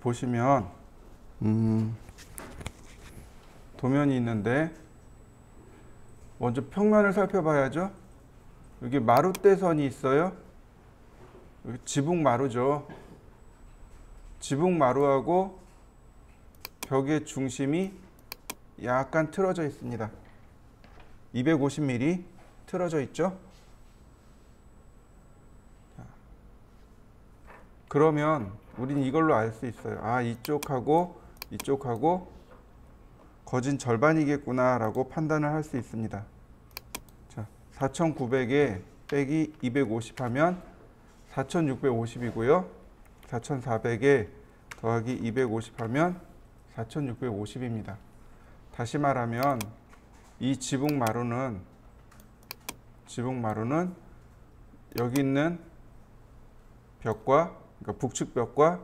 보시면 도면이 있는데 먼저 평면을 살펴봐야죠. 여기 마룻대선이 있어요. 여기 지붕마루죠. 지붕마루하고 벽의 중심이 약간 틀어져 있습니다. 250mm 틀어져 있죠. 그러면 우린 이걸로 알 수 있어요. 아, 이쪽하고 이쪽하고 거진 절반이겠구나 라고 판단을 할 수 있습니다. 자, 4900에 빼기 250 하면 4650이고요. 4400에 더하기 250 하면 4650입니다. 다시 말하면 이 지붕마루는 여기 있는 벽과, 그러니까 북측 벽과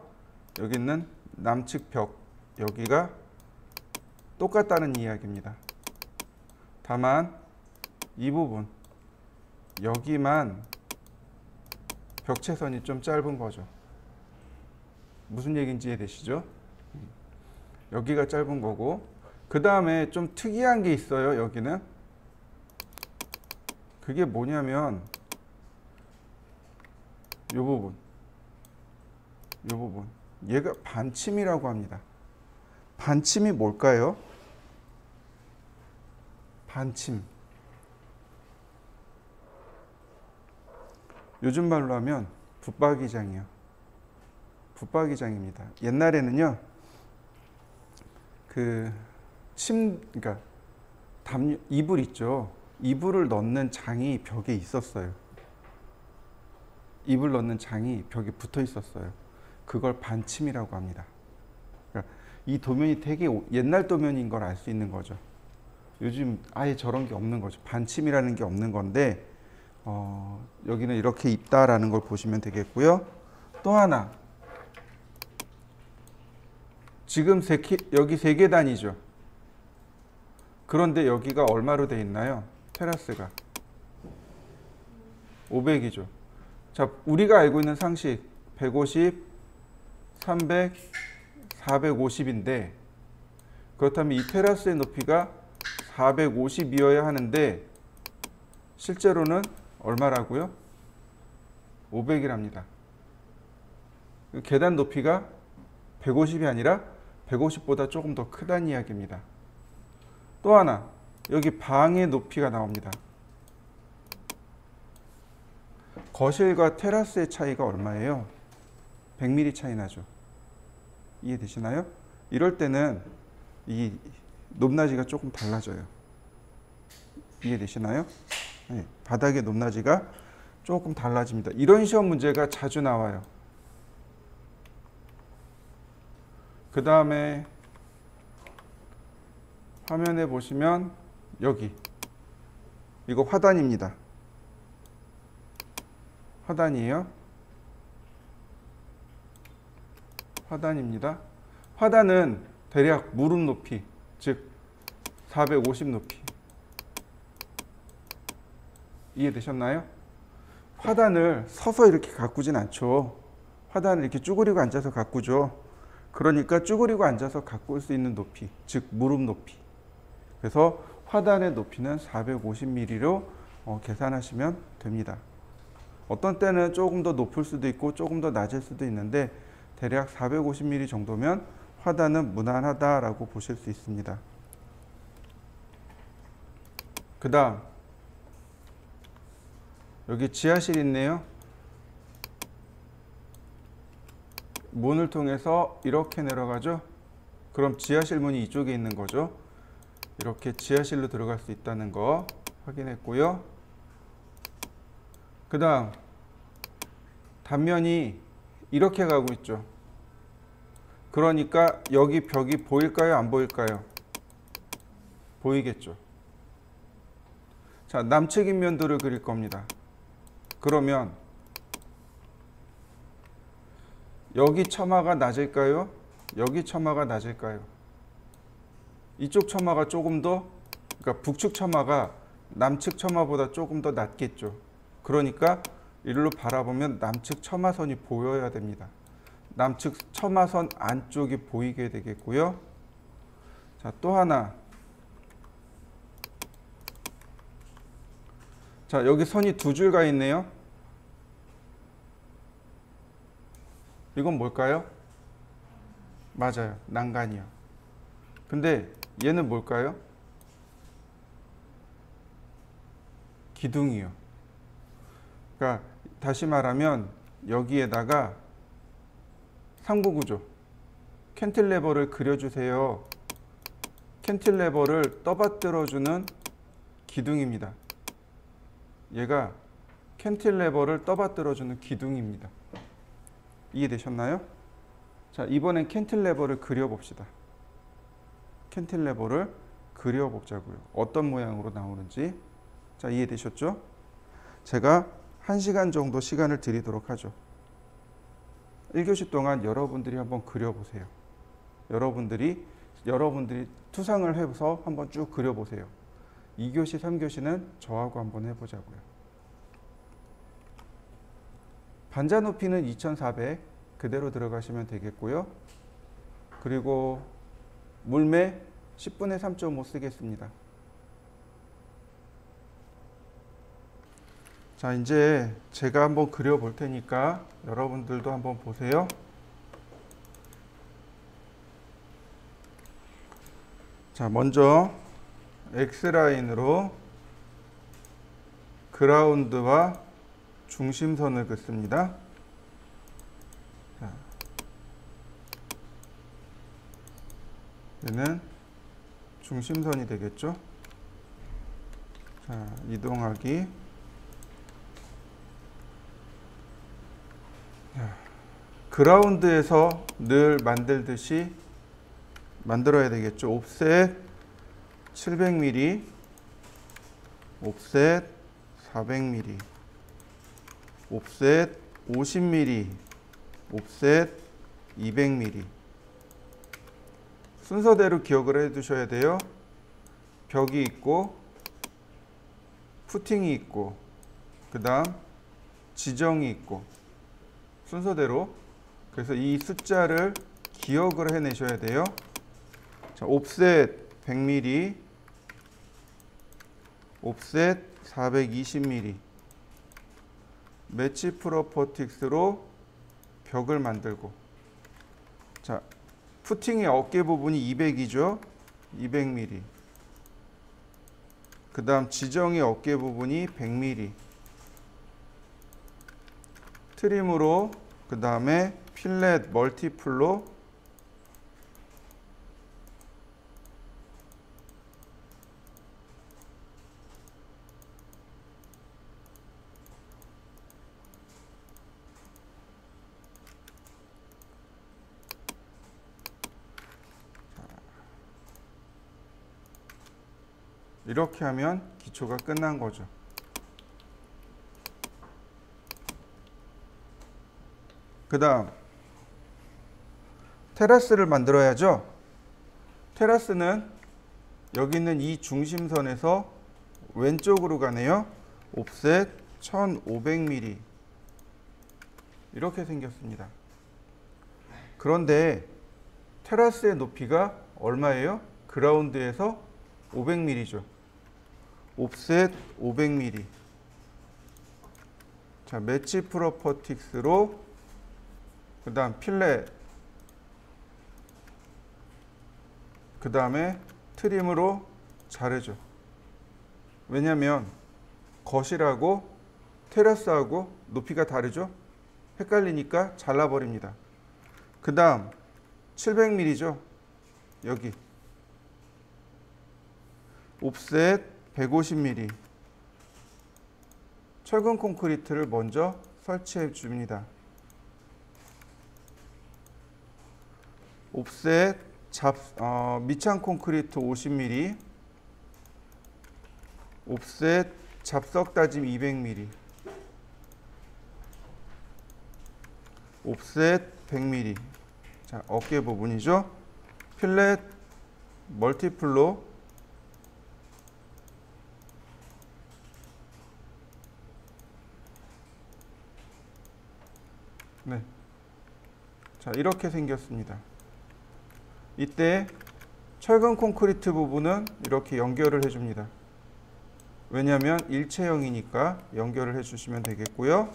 여기 있는 남측 벽, 여기가 똑같다는 이야기입니다. 다만 이 부분, 여기만 벽체선이 좀 짧은 거죠. 무슨 얘기인지 이해되시죠? 여기가 짧은 거고, 그 다음에 좀 특이한 게 있어요. 여기는 그게 뭐냐면 이 부분, 얘가 반침이라고 합니다. 반침이 뭘까요? 반침, 요즘 말로 하면 붙박이장이요. 붙박이장입니다. 옛날에는요, 그러니까 이불 있죠. 이불을 넣는 장이 벽에 있었어요. 이불 넣는 장이 벽에 붙어 있었어요. 그걸 반침이라고 합니다. 그러니까 이 도면이 되게 옛날 도면인 걸 알 수 있는 거죠. 요즘 아예 저런 게 없는 거죠. 반침이라는 게 없는 건데, 여기는 이렇게 있다라는 걸 보시면 되겠고요. 또 하나, 지금 여기 3계단이죠. 그런데 여기가 얼마로 돼 있나요? 테라스가 500이죠. 자, 우리가 알고 있는 상식 150, 300, 450인데, 그렇다면 이 테라스의 높이가 450이어야 하는데 실제로는 얼마라고요? 500이랍니다. 계단 높이가 150이 아니라 150보다 조금 더 크다는 이야기입니다. 또 하나, 여기 방의 높이가 나옵니다. 거실과 테라스의 차이가 얼마예요? 100mm 차이 나죠. 이해되시나요? 이럴 때는 이 높낮이가 조금 달라져요. 이해되시나요? 네, 바닥의 높낮이가 조금 달라집니다. 이런 시험 문제가 자주 나와요. 그 다음에 화면에 보시면 여기 이거 화단입니다. 화단이에요. 화단입니다. 화단은 대략 무릎 높이, 즉 450 높이. 이해되셨나요? 화단을 서서 이렇게 가꾸진 않죠. 화단을 이렇게 쭈그리고 앉아서 가꾸죠. 그러니까 쭈그리고 앉아서 가꿀 수 있는 높이, 즉 무릎 높이. 그래서 화단의 높이는 450mm로 계산하시면 됩니다. 어떤 때는 조금 더 높을 수도 있고 조금 더 낮을 수도 있는데 대략 450mm 정도면 화단은 무난하다라고 보실 수 있습니다. 그 다음 여기 지하실 있네요. 문을 통해서 이렇게 내려가죠. 그럼 지하실 문이 이쪽에 있는 거죠. 이렇게 지하실로 들어갈 수 있다는 거 확인했고요. 그 다음 단면이 이렇게 가고 있죠. 그러니까 여기 벽이 보일까요? 안 보일까요? 보이겠죠. 자, 남측 인면도를 그릴 겁니다. 그러면 여기 처마가 낮을까요? 여기 처마가 낮을까요? 이쪽 처마가 조금 더, 그러니까 북측 처마가 남측 처마보다 조금 더 낮겠죠. 그러니까 이리로 바라보면 남측 처마선이 보여야 됩니다. 남측 처마선 안쪽이 보이게 되겠고요. 자, 또 하나. 자, 여기 선이 두 줄 가 있네요. 이건 뭘까요? 맞아요. 난간이요. 근데 얘는 뭘까요? 기둥이요. 그러니까 다시 말하면 여기에다가 상부구조 캔틸레버를 그려주세요. 캔틸레버를 떠받들어주는 기둥입니다. 얘가 캔틸레버를 떠받들어주는 기둥입니다. 이해되셨나요? 자, 이번엔 캔틸레버를 그려봅시다. 캔틸레버를 그려보자고요. 어떤 모양으로 나오는지. 자, 이해되셨죠? 제가 1시간 정도 시간을 드리도록 하죠. 1교시 동안 여러분들이 한번 그려보세요. 여러분들이 투상을 해서 한번 쭉 그려보세요. 2교시, 3교시는 저하고 한번 해보자고요. 반자 높이는 2400 그대로 들어가시면 되겠고요. 그리고 물매 10분의 3.5 쓰겠습니다. 자, 이제 제가 한번 그려볼 테니까 여러분들도 한번 보세요. 자, 먼저 X라인으로 그라운드와 중심선을 긋습니다. 자, 얘는 중심선이 되겠죠. 자, 이동하기. 자, 그라운드에서 늘 만들듯이 만들어야 되겠죠. 옵셋 700mm, 옵셋 400mm, 옵셋 50mm, 옵셋 200mm. 순서대로 기억을 해 두셔야 돼요. 벽이 있고 푸팅이 있고 그 다음 지정이 있고 순서대로. 그래서 이 숫자를 기억을 해내셔야 돼요. 자, 옵셋 100mm, 옵셋 420mm. 매치 프로퍼틱스로 벽을 만들고. 자, 푸팅의 어깨 부분이 200이죠. 200mm. 그 다음 지정의 어깨 부분이 100mm. 트림으로 그 다음에 필렛 멀티플로 이렇게 하면 기초가 끝난 거죠. 그 다음 테라스를 만들어야죠. 테라스는 여기 있는 이 중심선에서 왼쪽으로 가네요. 옵셋 1500mm. 이렇게 생겼습니다. 그런데 테라스의 높이가 얼마예요? 그라운드에서 500mm죠. 옵셋 500mm. 자, 매치 프로퍼틱스로 그 다음 필렛, 그 다음에 트림으로 자르죠. 왜냐면 거실하고 테라스하고 높이가 다르죠. 헷갈리니까 잘라버립니다. 그 다음 700mm죠. 여기 옵셋 150mm. 철근 콘크리트를 먼저 설치해 줍니다. 옵셋 밑창 콘크리트 50mm, 옵셋 잡석 다짐 200mm, 옵셋 100mm. 자, 어깨 부분이죠. 필렛 멀티플로 네. 자, 이렇게 생겼습니다. 이때 철근 콘크리트 부분은 이렇게 연결을 해줍니다. 왜냐하면 일체형이니까 연결을 해주시면 되겠고요.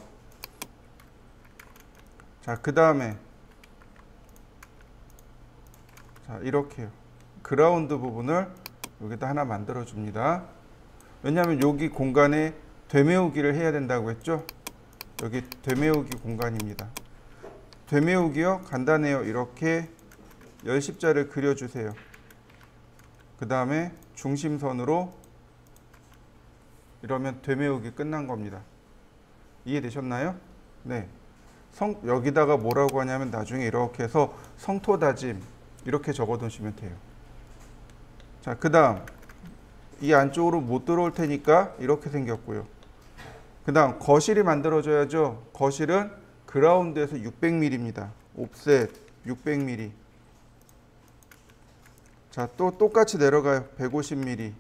자, 그 다음에 자, 이렇게요. 그라운드 부분을 여기다 하나 만들어 줍니다. 왜냐하면 여기 공간에 되메우기를 해야 된다고 했죠. 여기 되메우기 공간입니다. 되메우기요, 간단해요. 이렇게 열십자를 그려주세요. 그 다음에 중심선으로 이러면 되메우기 끝난 겁니다. 이해되셨나요? 네. 여기다가 뭐라고 하냐면 나중에 이렇게 해서 성토다짐 이렇게 적어 두시면 돼요. 자, 그 다음 이 안쪽으로 못 들어올 테니까 이렇게 생겼고요. 그 다음 거실이 만들어져야죠. 거실은 그라운드에서 600mm입니다. 옵셋 600mm. 자, 또 똑같이 내려가요. 150mm,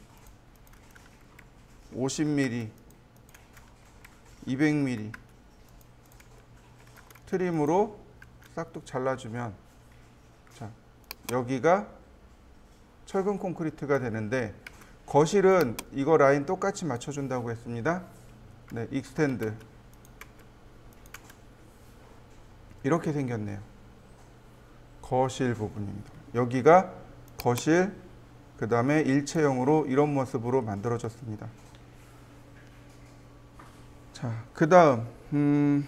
50mm, 200mm. 트림으로 싹둑 잘라주면, 자, 여기가 철근 콘크리트가 되는데, 거실은 이거 라인 똑같이 맞춰준다고 했습니다. 네, 익스텐드. 이렇게 생겼네요. 거실 부분입니다. 여기가 거실, 그 다음에 일체형으로 이런 모습으로 만들어졌습니다. 자, 그 다음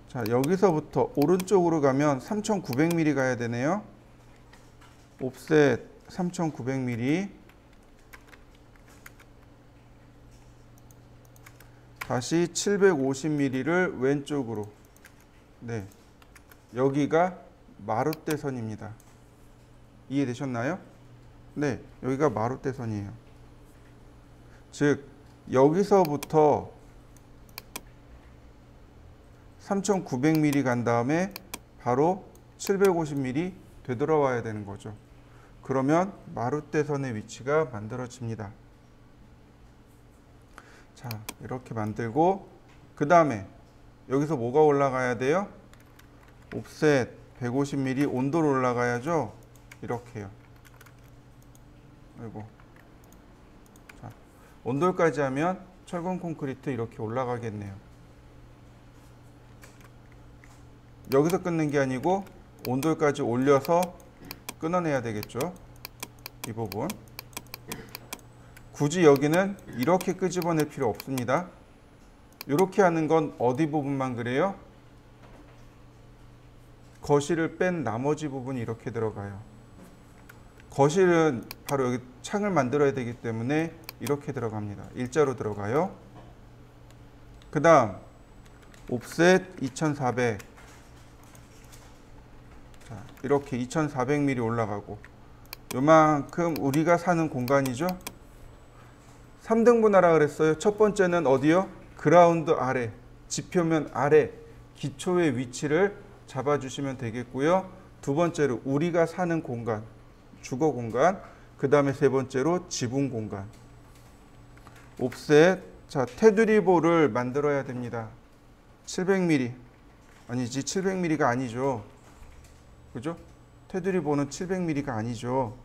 자, 여기서부터 오른쪽으로 가면 3900mm 가야 되네요. 옵셋 3900mm. 다시 750mm를 왼쪽으로. 네, 여기가 마룻대선입니다. 이해되셨나요? 네, 여기가 마룻대선이에요. 즉 여기서부터 3900mm 간 다음에 바로 750mm 되돌아와야 되는 거죠. 그러면 마룻대선의 위치가 만들어집니다. 자, 이렇게 만들고, 그 다음에 여기서 뭐가 올라가야 돼요? 옵셋 150mm 온도로 올라가야죠. 이렇게요. 아이고. 자, 온돌까지 하면 철근 콘크리트 이렇게 올라가겠네요. 여기서 끊는 게 아니고 온돌까지 올려서 끊어내야 되겠죠. 이 부분. 굳이 여기는 이렇게 끄집어낼 필요 없습니다. 이렇게 하는 건 어디 부분만 그래요? 거실을 뺀 나머지 부분이 이렇게 들어가요. 거실은 바로 여기 창을 만들어야 되기 때문에 이렇게 들어갑니다. 일자로 들어가요. 그 다음 옵셋 2400. 자, 이렇게 2400mm 올라가고, 요만큼 우리가 사는 공간이죠. 3등분 하라 그랬어요. 첫 번째는 어디요? 그라운드 아래, 지표면 아래, 기초의 위치를 잡아주시면 되겠고요. 두 번째로 우리가 사는 공간, 주거 공간. 그 다음에 세 번째로 지붕 공간. 옵셋. 자, 테두리보를 만들어야 됩니다. 700mm. 아니지, 700mm가 아니죠. 그죠? 테두리보는 700mm가 아니죠.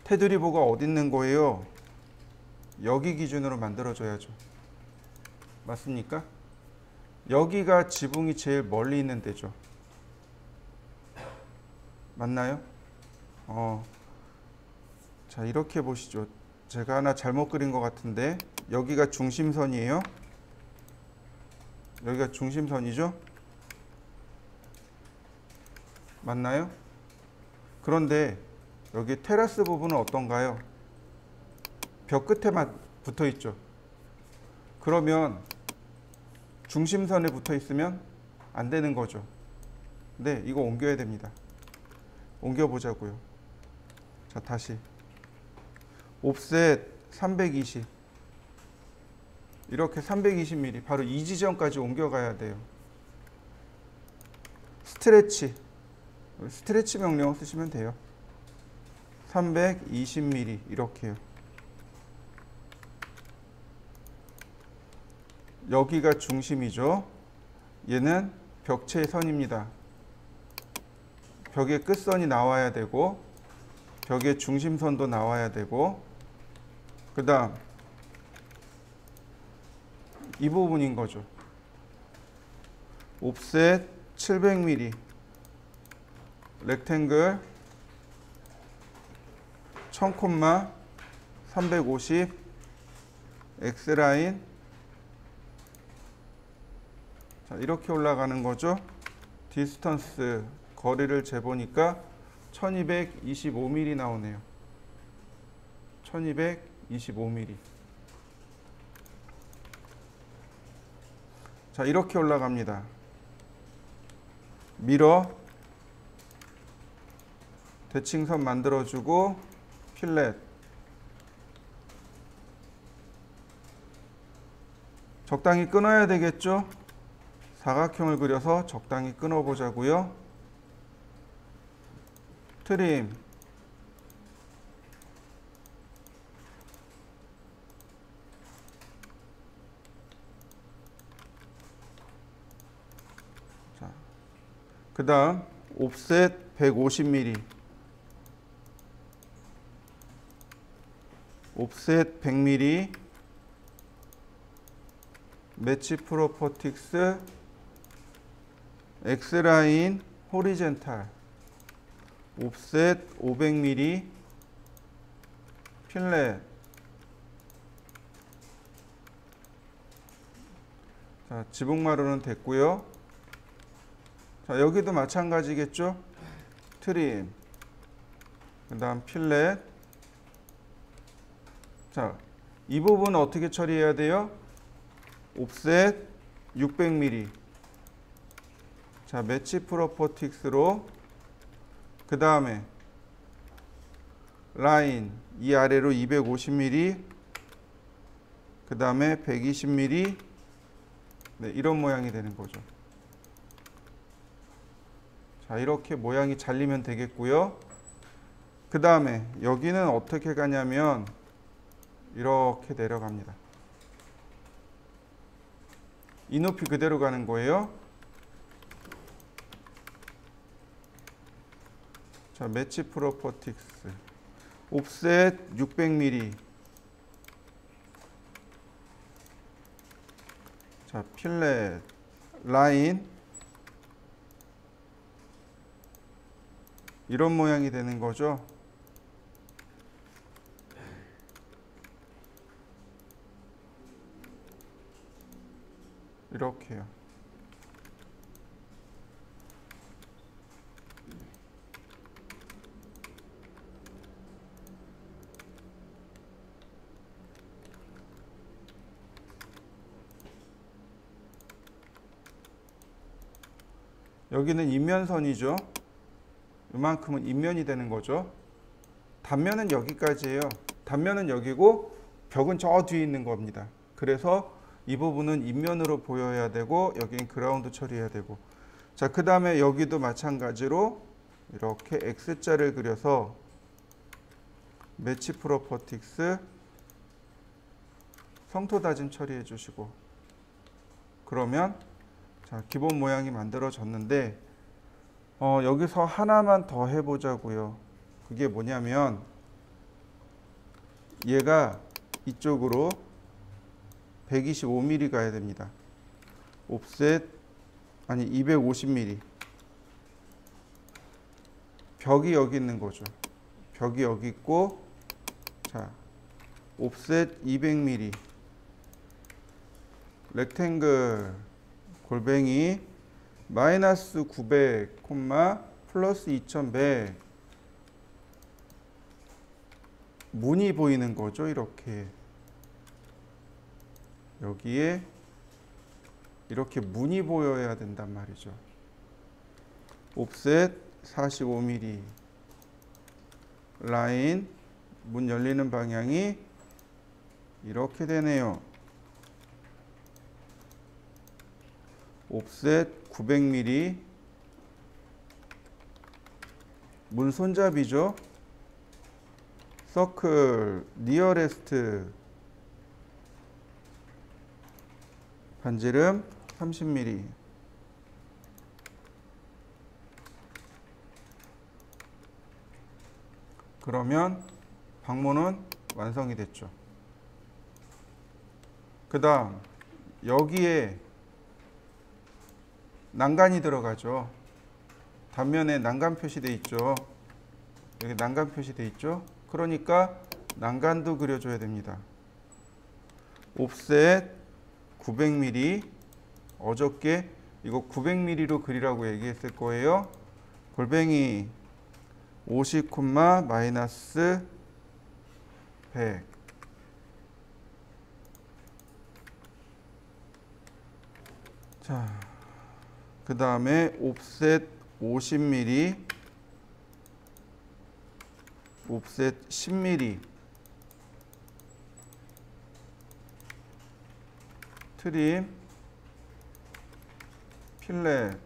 테두리보가 어디 있는 거예요? 여기 기준으로 만들어줘야죠. 맞습니까? 여기가 지붕이 제일 멀리 있는 데죠. 맞나요? 자, 이렇게 보시죠. 제가 하나 잘못 그린 것 같은데, 여기가 중심선이에요. 여기가 중심선이죠? 맞나요? 그런데 여기 테라스 부분은 어떤가요? 벽 끝에만 붙어 있죠. 그러면 중심선에 붙어 있으면 안 되는 거죠. 네, 이거 옮겨야 됩니다. 옮겨 보자고요. 자, 다시 옵셋 320. 이렇게 320mm 바로 이 지점까지 옮겨가야 돼요. 스트레치 명령 쓰시면 돼요. 320mm 이렇게요. 여기가 중심이죠. 얘는 벽체의 선입니다. 벽의 끝선이 나와야 되고 벽의 중심선도 나와야 되고 그 다음 이 부분인 거죠. 옵셋 700mm 렉탱글 1000, 350 X라인. 자, 이렇게 올라가는 거죠. 디스턴스 거리를 재보니까 1225mm 나오네요. 1225mm. 자, 이렇게 올라갑니다. 밀어 대칭선 만들어주고 필렛 적당히 끊어야 되겠죠. 사각형을 그려서 적당히 끊어 보자고요. 트림 자, 그 다음 옵셋 150mm 옵셋 100mm 매치 프로퍼틱스 X라인 호리젠탈 옵셋 500mm 필렛. 자, 지붕마루는 됐고요. 자, 여기도 마찬가지겠죠. 트림 그 다음 필렛. 자, 이 부분 어떻게 처리해야 돼요? 옵셋 600mm 자, 매치 프로퍼틱스로 그 다음에 라인 이 아래로 250mm 그 다음에 120mm 네, 이런 모양이 되는 거죠. 자, 이렇게 모양이 잘리면 되겠고요. 그 다음에 여기는 어떻게 가냐면 이렇게 내려갑니다. 이 높이 그대로 가는 거예요. 자, 매치 프로퍼틱스 옵셋 600mm 자, 필렛 라인 이런 모양이 되는 거죠. 이렇게요. 여기는 인면선이죠. 이만큼은 인면이 되는 거죠. 단면은 여기까지예요. 단면은 여기고 벽은 저 뒤에 있는 겁니다. 그래서 이 부분은 인면으로 보여야 되고 여기는 그라운드 처리해야 되고. 자, 그 다음에 여기도 마찬가지로 이렇게 X자를 그려서 매치 프로퍼틱스 성토 다짐 처리해 주시고 그러면 자, 기본 모양이 만들어졌는데 여기서 하나만 더 해보자고요. 그게 뭐냐면 얘가 이쪽으로 125mm 가야 됩니다. 옵셋 아니 250mm 벽이 여기 있는 거죠. 벽이 여기 있고 자, 옵셋 200mm 렉탱글 골뱅이 마이너스 900, 플러스 2100 문이 보이는 거죠. 이렇게 여기에 이렇게 문이 보여야 된단 말이죠. 옵셋 45mm 라인 문 열리는 방향이 이렇게 되네요. 옵셋 900mm 문 손잡이죠. 서클 니어레스트 반지름 30mm. 그러면 방문은 완성이 됐죠. 그 다음 여기에 난간이 들어가죠. 단면에 난간 표시되어 있죠. 여기 난간 표시되어 있죠. 그러니까 난간도 그려줘야 됩니다. 옵셋 900mm. 어저께 이거 900mm로 그리라고 얘기했을 거예요. 골뱅이 50, 마이너스 100. 자, 그 다음에 옵셋 50mm, 옵셋 10mm, 트림, 필렛,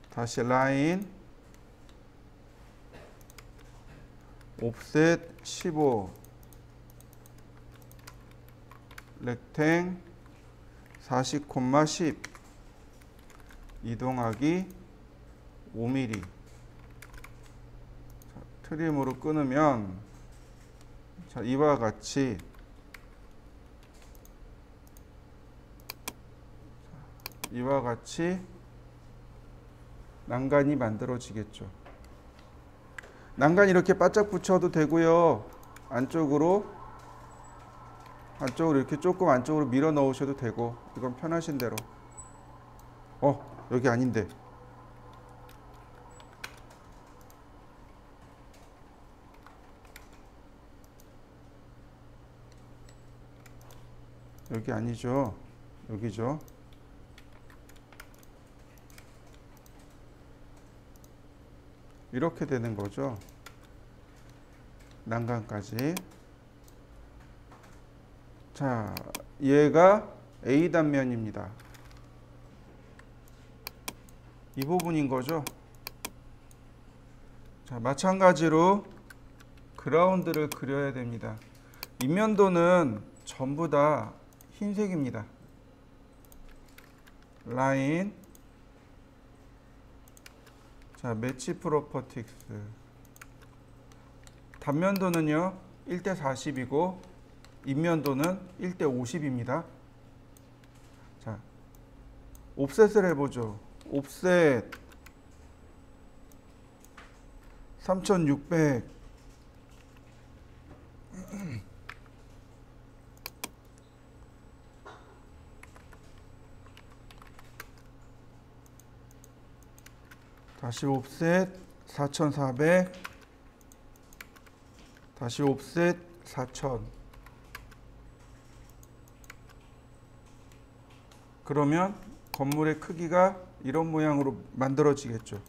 다시 라인, 옵셋 15, 렉탱 40, 10, 이동하기 5mm. 자, 트림으로 끊으면 자, 이와 같이 난간이 만들어지겠죠. 난간 이렇게 바짝 붙여도 되고요. 안쪽으로 이렇게 조금 안쪽으로 밀어 넣으셔도 되고, 이건 편하신 대로. 여기 아닌데. 여기 아니죠. 여기죠. 이렇게 되는 거죠. 난간까지. 자, 얘가 A 단면입니다. 이 부분인 거죠. 자, 마찬가지로 그라운드를 그려야 됩니다. 인면도는 전부 다 흰색입니다. 라인. 자, 매치 프로퍼틱스. 단면도는요 1대 40이고 인면도는 1대 50입니다. 자, 옵셋을 해보죠. 옵셋 3600. 다시 옵셋 4400. 다시 옵셋 4000. 그러면 건물의 크기가 이런 모양으로 만들어지겠죠.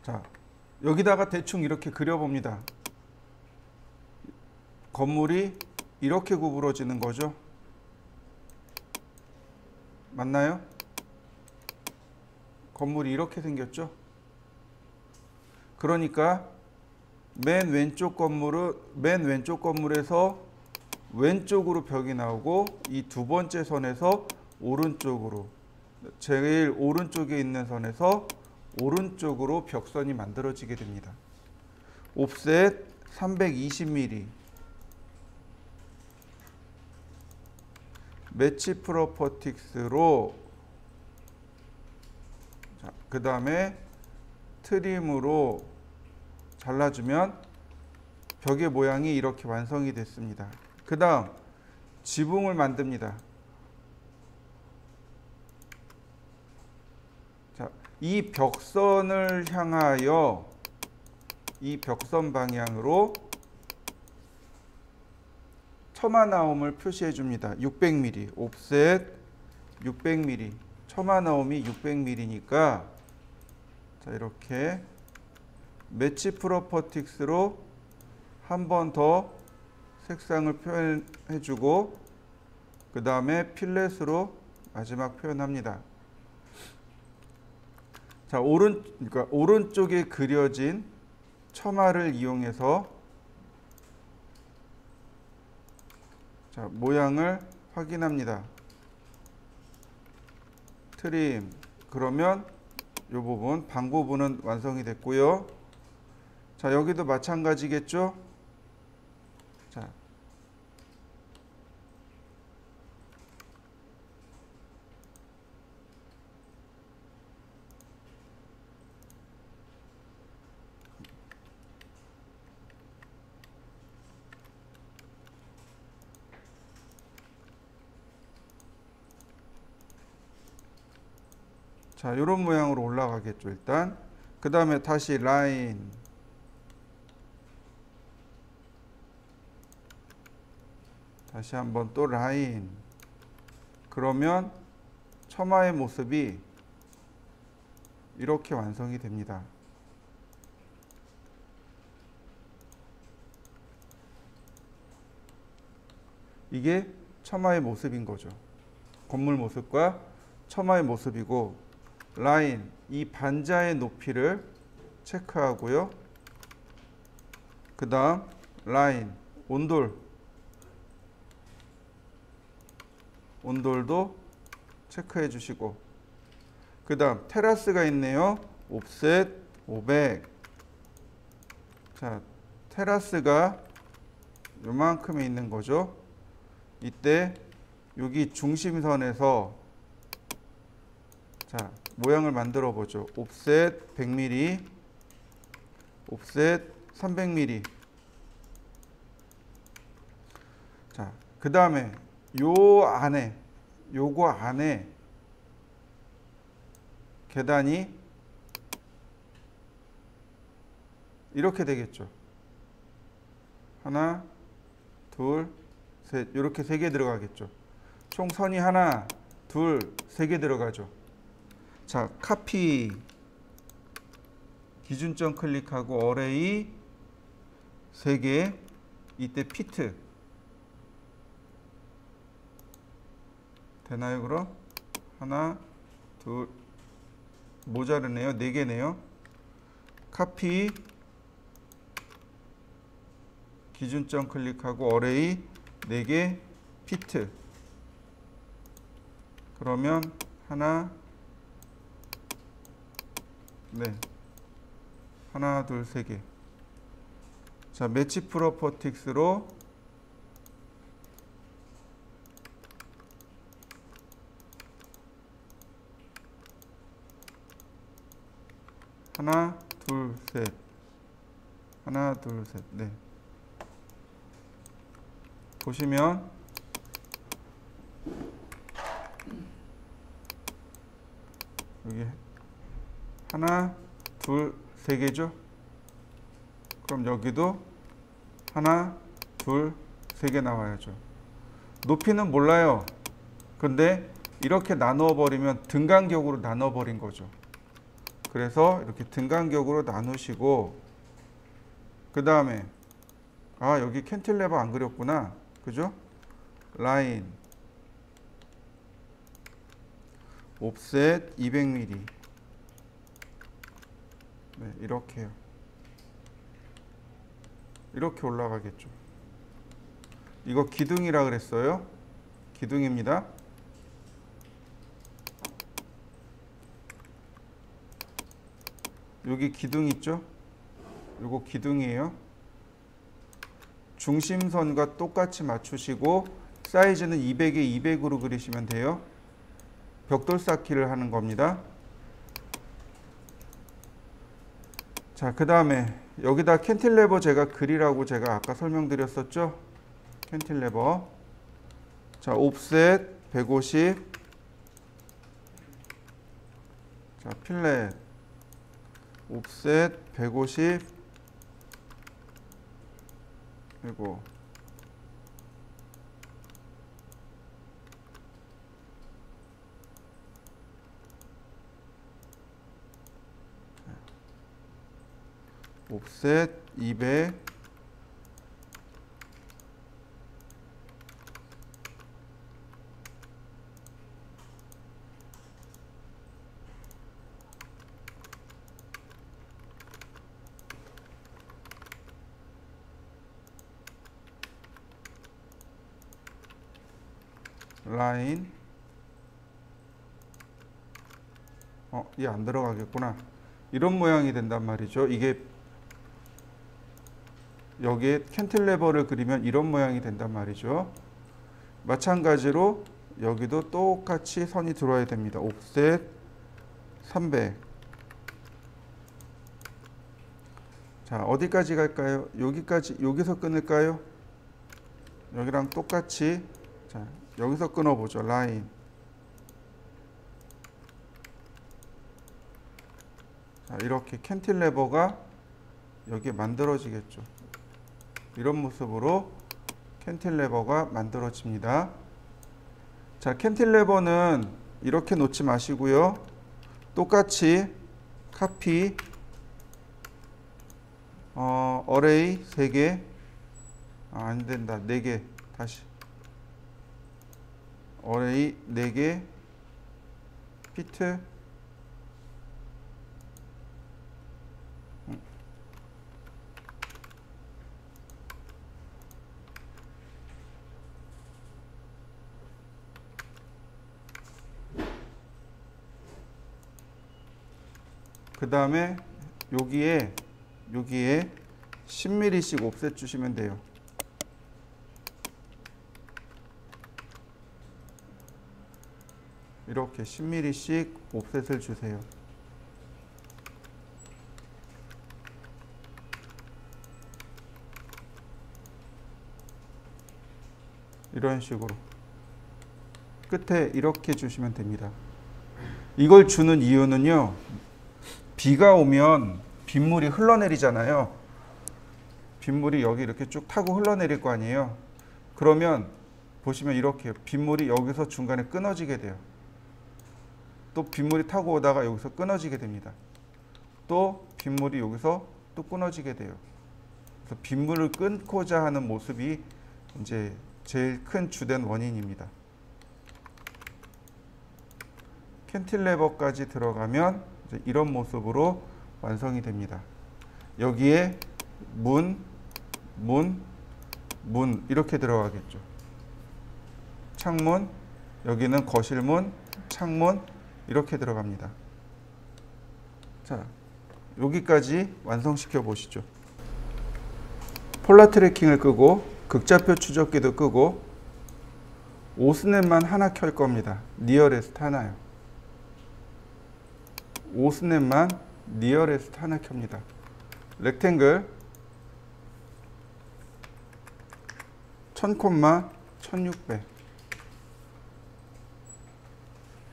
자, 여기다가 대충 이렇게 그려봅니다. 건물이 이렇게 구부러지는 거죠. 맞나요? 건물이 이렇게 생겼죠. 그러니까 맨 왼쪽 건물에서 왼쪽으로 벽이 나오고, 이 두 번째 선에서 오른쪽으로, 제일 오른쪽에 있는 선에서 오른쪽으로 벽선이 만들어지게 됩니다. 옵셋 320mm. 매치 프로퍼틱스로, 그 다음에 트림으로 잘라주면 벽의 모양이 이렇게 완성이 됐습니다. 그 다음 지붕을 만듭니다. 자, 이 벽선을 향하여 이 벽선 방향으로 처마 나옴을 표시해 줍니다. 600mm. 옵셋 600mm. 처마 나옴이 600mm니까 자, 이렇게 매치 프로퍼틱스로 한 번 더 색상을 표현해 주고, 그 다음에 필렛으로 마지막 표현합니다. 자, 그러니까 오른쪽에 그려진 처마를 이용해서 자, 모양을 확인합니다. 트림. 그러면 이 부분, 방 부분은 완성이 됐고요. 자, 여기도 마찬가지겠죠? 자, 자, 이런 모양으로 올라가겠죠, 일단. 그 다음에 다시 라인. 다시 한번 또 라인. 그러면 처마의 모습이 이렇게 완성이 됩니다. 이게 처마의 모습인 거죠. 건물 모습과 처마의 모습이고, 라인, 이 반자의 높이를 체크하고요. 그 다음 라인, 온돌도 체크해 주시고, 그 다음 테라스가 있네요. 옵셋 500. 자, 테라스가 요만큼에 있는 거죠. 이때 여기 중심선에서 자, 모양을 만들어 보죠. 옵셋 100mm, 옵셋 300mm. 자, 그 다음에 요거 안에 계단이 이렇게 되겠죠. 하나, 둘, 셋. 이렇게 3개 들어가겠죠. 총 선이 하나, 둘, 3개 들어가죠. 자, 카피. 기준점 클릭하고 어레이 3개. 이때 피트. 되나요, 그럼? 하나, 둘, 모자르네요. 4개네요. 카피. 기준점 클릭하고 어레이 4개, 피트. 그러면 하나, 네, 하나, 둘, 3개. 자, 매치 프로퍼틱스로 하나, 둘, 셋. 하나, 둘, 셋. 네. 보시면 여기 하나, 둘, 3개죠. 그럼 여기도 하나, 둘, 3개 나와야죠. 높이는 몰라요. 근데 이렇게 나누어 버리면 등간격으로 나눠 버린 거죠. 그래서 이렇게 등간격으로 나누시고, 그 다음에 여기 캔틸레버 안 그렸구나. 그죠? 라인, 옵셋 200mm. 네, 이렇게요. 이렇게 올라가겠죠. 이거 기둥이라 그랬어요. 기둥입니다. 여기 기둥 있죠? 이거 기둥이에요. 중심선과 똑같이 맞추시고 사이즈는 200에 200으로 그리시면 돼요. 벽돌 쌓기를 하는 겁니다. 자, 그 다음에 여기다 캔틸레버 제가 그리라고 제가 아까 설명드렸었죠. 캔틸레버. 자, 옵셋 150. 자, 필렛 옵셋 150. 그리고 옵셋 200. 라인. 얘 안 들어가겠구나. 이런 모양이 된단 말이죠. 이게 여기에 캔틸레버를 그리면 이런 모양이 된단 말이죠. 마찬가지로 여기도 똑같이 선이 들어와야 됩니다. 옵셋 300. 자, 어디까지 갈까요? 여기까지, 여기서 끊을까요? 여기랑 똑같이. 자, 여기서 끊어보죠. 라인. 자, 이렇게 캔틸레버가 여기에 만들어지겠죠. 이런 모습으로 캔틸레버가 만들어집니다. 자, 캔틸레버는 이렇게 놓지 마시고요. 똑같이 카피, 어레이 3개, 안 된다. 4개. 다시. 어레이 4개, 피트, 그 다음에 여기에 10mm씩 옵셋 주시면 돼요. 이렇게 10mm씩 옵셋을 주세요. 이런 식으로 끝에 이렇게 주시면 됩니다. 이걸 주는 이유는요, 비가 오면 빗물이 흘러내리잖아요. 빗물이 여기 이렇게 쭉 타고 흘러내릴 거 아니에요. 그러면 보시면 이렇게 빗물이 여기서 중간에 끊어지게 돼요. 또 빗물이 타고 오다가 여기서 끊어지게 됩니다. 또 빗물이 여기서 또 끊어지게 돼요. 그래서 빗물을 끊고자 하는 모습이 이제 제일 큰 주된 원인입니다. 캔틸레버까지 들어가면 이제 이런 모습으로 완성이 됩니다. 여기에 문 이렇게 들어가겠죠. 창문, 여기는 거실문, 창문 이렇게 들어갑니다. 자, 여기까지 완성시켜 보시죠. 폴라 트래킹을 끄고 극좌표 추적기도 끄고 오스넷만 하나 켤 겁니다. 니어레스트 하나요. 오스넷만 니어레스트 하나 켭니다. 렉탱글 1000콤마 1600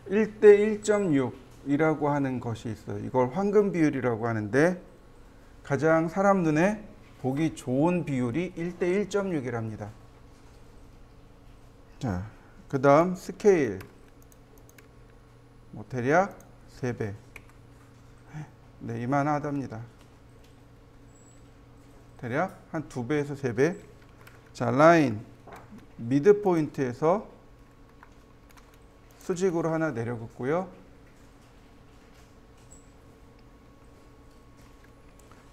1대 1.6이라고 하는 것이 있어요. 이걸 황금 비율이라고 하는데 가장 사람 눈에 보기 좋은 비율이 1대 1.6이랍니다. 자, 그 다음 스케일 대략 3배. 네, 이만하답니다. 대략 한 2배에서 3배. 자, 라인 미드 포인트에서 수직으로 하나 내려긋고요.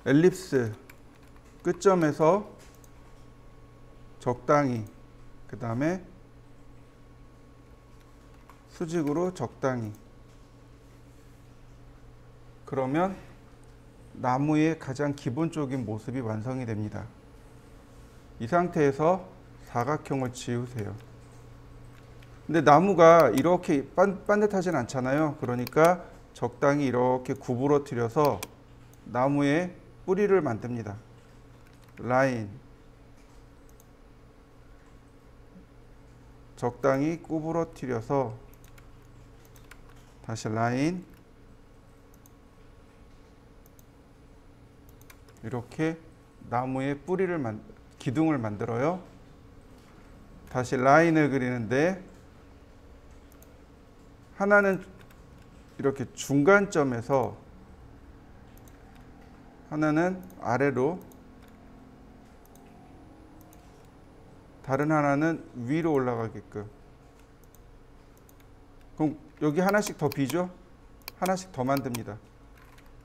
엘립스 끝점에서 적당히, 그 다음에 수직으로 적당히. 그러면 나무의 가장 기본적인 모습이 완성이 됩니다. 이 상태에서 사각형을 지우세요. 근데 나무가 이렇게 반듯하진 않잖아요. 그러니까 적당히 이렇게 구부러뜨려서 나무의 뿌리를 만듭니다. 라인 적당히 구부러뜨려서 다시 라인 이렇게 나무의 뿌리를 기둥을 만들어요. 다시 라인을 그리는데 하나는 이렇게 중간점에서 하나는 아래로, 다른 하나는 위로 올라가게끔. 그럼 여기 하나씩 더 비죠? 하나씩 더 만듭니다.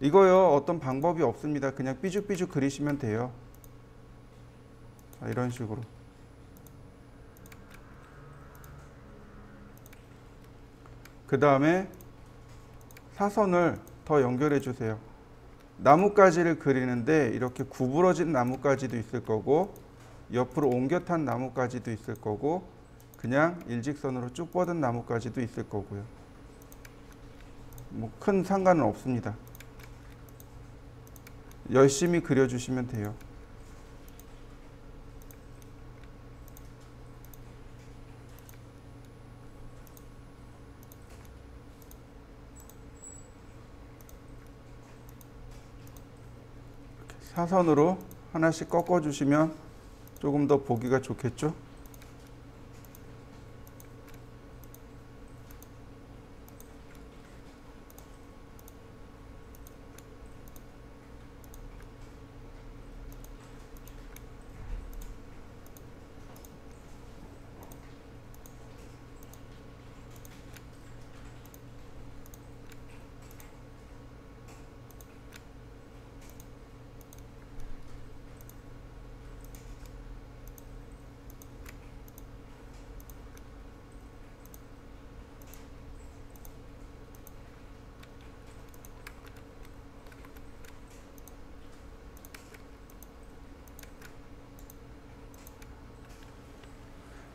이거요, 어떤 방법이 없습니다. 그냥 삐죽삐죽 그리시면 돼요. 자, 이런 식으로. 그 다음에 사선을 더 연결해 주세요. 나뭇가지를 그리는데 이렇게 구부러진 나뭇가지도 있을 거고 옆으로 옮겨 탄 나뭇가지도 있을 거고 그냥 일직선으로 쭉 뻗은 나뭇가지도 있을 거고요. 뭐 큰 상관은 없습니다. 열심히 그려주시면 돼요. 사선으로 하나씩 꺾어주시면 조금 더 보기가 좋겠죠?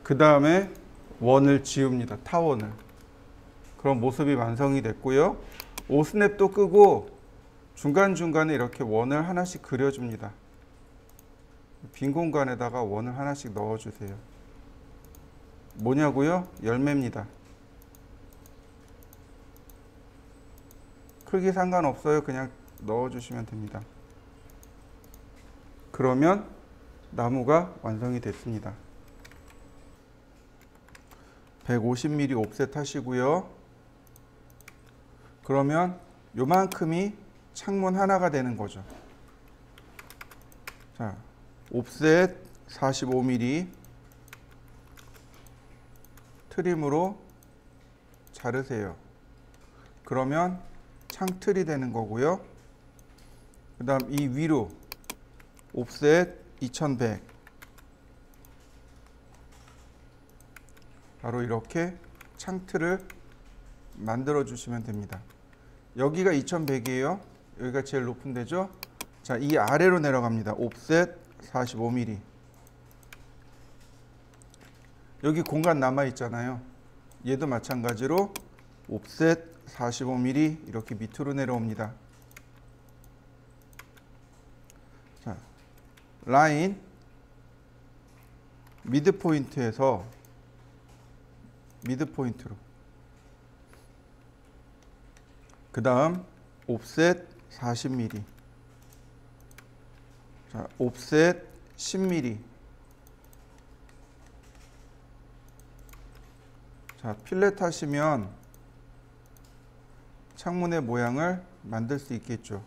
그 다음에 원을 지웁니다. 타원을. 그런 모습이 완성이 됐고요. 오스냅도 끄고 중간중간에 이렇게 원을 하나씩 그려줍니다. 빈 공간에다가 원을 하나씩 넣어주세요. 뭐냐고요? 열매입니다. 크기 상관없어요. 그냥 넣어주시면 됩니다. 그러면 나무가 완성이 됐습니다. 150mm 옵셋 하시고요. 그러면 요만큼이 창문 하나가 되는 거죠. 자, 옵셋 45mm 트림으로 자르세요. 그러면 창틀이 되는 거고요. 그 다음 이 위로 옵셋 2100 바로 이렇게 창틀을 만들어 주시면 됩니다. 여기가 2100이에요. 여기가 제일 높은 데죠. 자, 이 아래로 내려갑니다. 옵셋 45mm. 여기 공간 남아 있잖아요. 얘도 마찬가지로 옵셋 45mm 이렇게 밑으로 내려옵니다. 자, 라인 미드 포인트에서 미드 포인트로. 그 다음 옵셋 40mm. 자, 옵셋 10mm. 자, 필렛 하시면 창문의 모양을 만들 수 있겠죠.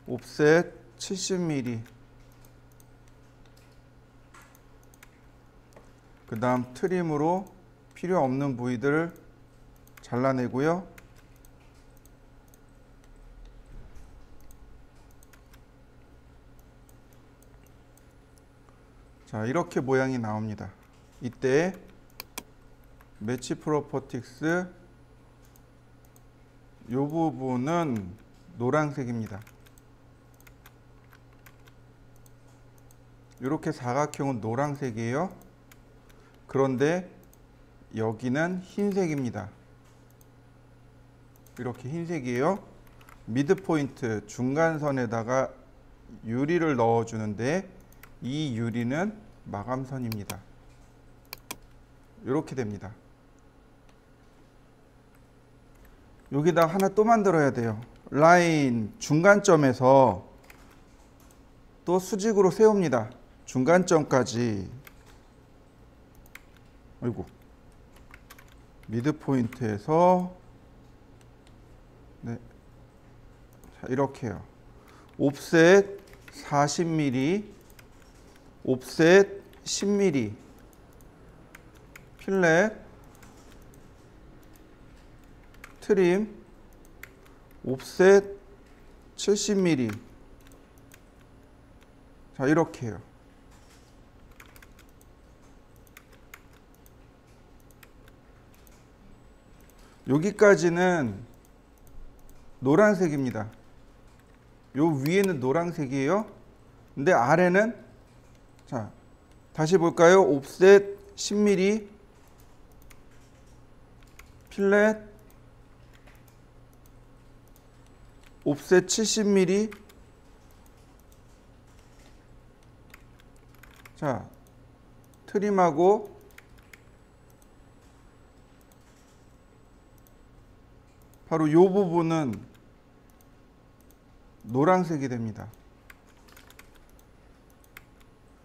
옵셋 70mm. 그 다음 트림으로 필요 없는 부위들을 잘라내고요. 자, 이렇게 모양이 나옵니다. 이때 매치 프로퍼틱스 이 부분은 노란색입니다. 이렇게 사각형은 노란색이에요. 그런데 여기는 흰색입니다. 이렇게 흰색이에요. 미드포인트 중간선에다가 유리를 넣어주는데 이 유리는 마감선입니다. 이렇게 됩니다. 여기다 하나 또 만들어야 돼요. 라인 중간점에서 또 수직으로 세웁니다. 중간점까지. 아이고. 미드포인트에서 네. 자, 이렇게요. 옵셋 40mm, 옵셋 10mm, 필렛, 트림, 옵셋 70mm. 자, 이렇게요. 여기까지는 노란색입니다. 요 위에는 노란색이에요. 근데 아래는, 자, 다시 볼까요? 옵셋 10mm, 필렛, 옵셋 70mm. 자, 트림하고 바로 요 부분은 노란색이 됩니다.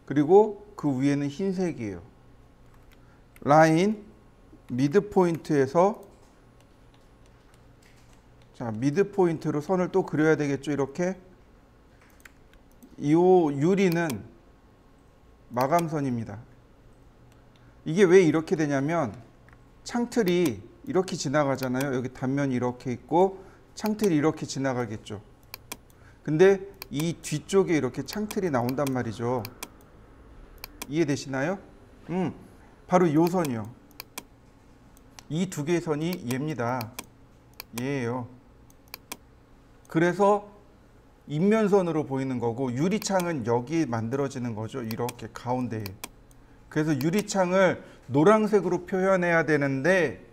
그리고 그 위에는 흰색이에요. 라인 미드 포인트에서, 자, 미드 포인트로 선을 또 그려야 되겠죠. 이렇게 이 유리는 마감선입니다. 이게 왜 이렇게 되냐면 창틀이 이렇게 지나가잖아요. 여기 단면이 이렇게 있고 창틀이 이렇게 지나가겠죠. 근데 이 뒤쪽에 이렇게 창틀이 나온단 말이죠. 이해되시나요? 바로 요 선이요. 이 두 개의 선이 얘입니다. 얘예요. 그래서 인면선으로 보이는 거고, 유리창은 여기 만들어지는 거죠. 이렇게 가운데에. 그래서 유리창을 노란색으로 표현해야 되는데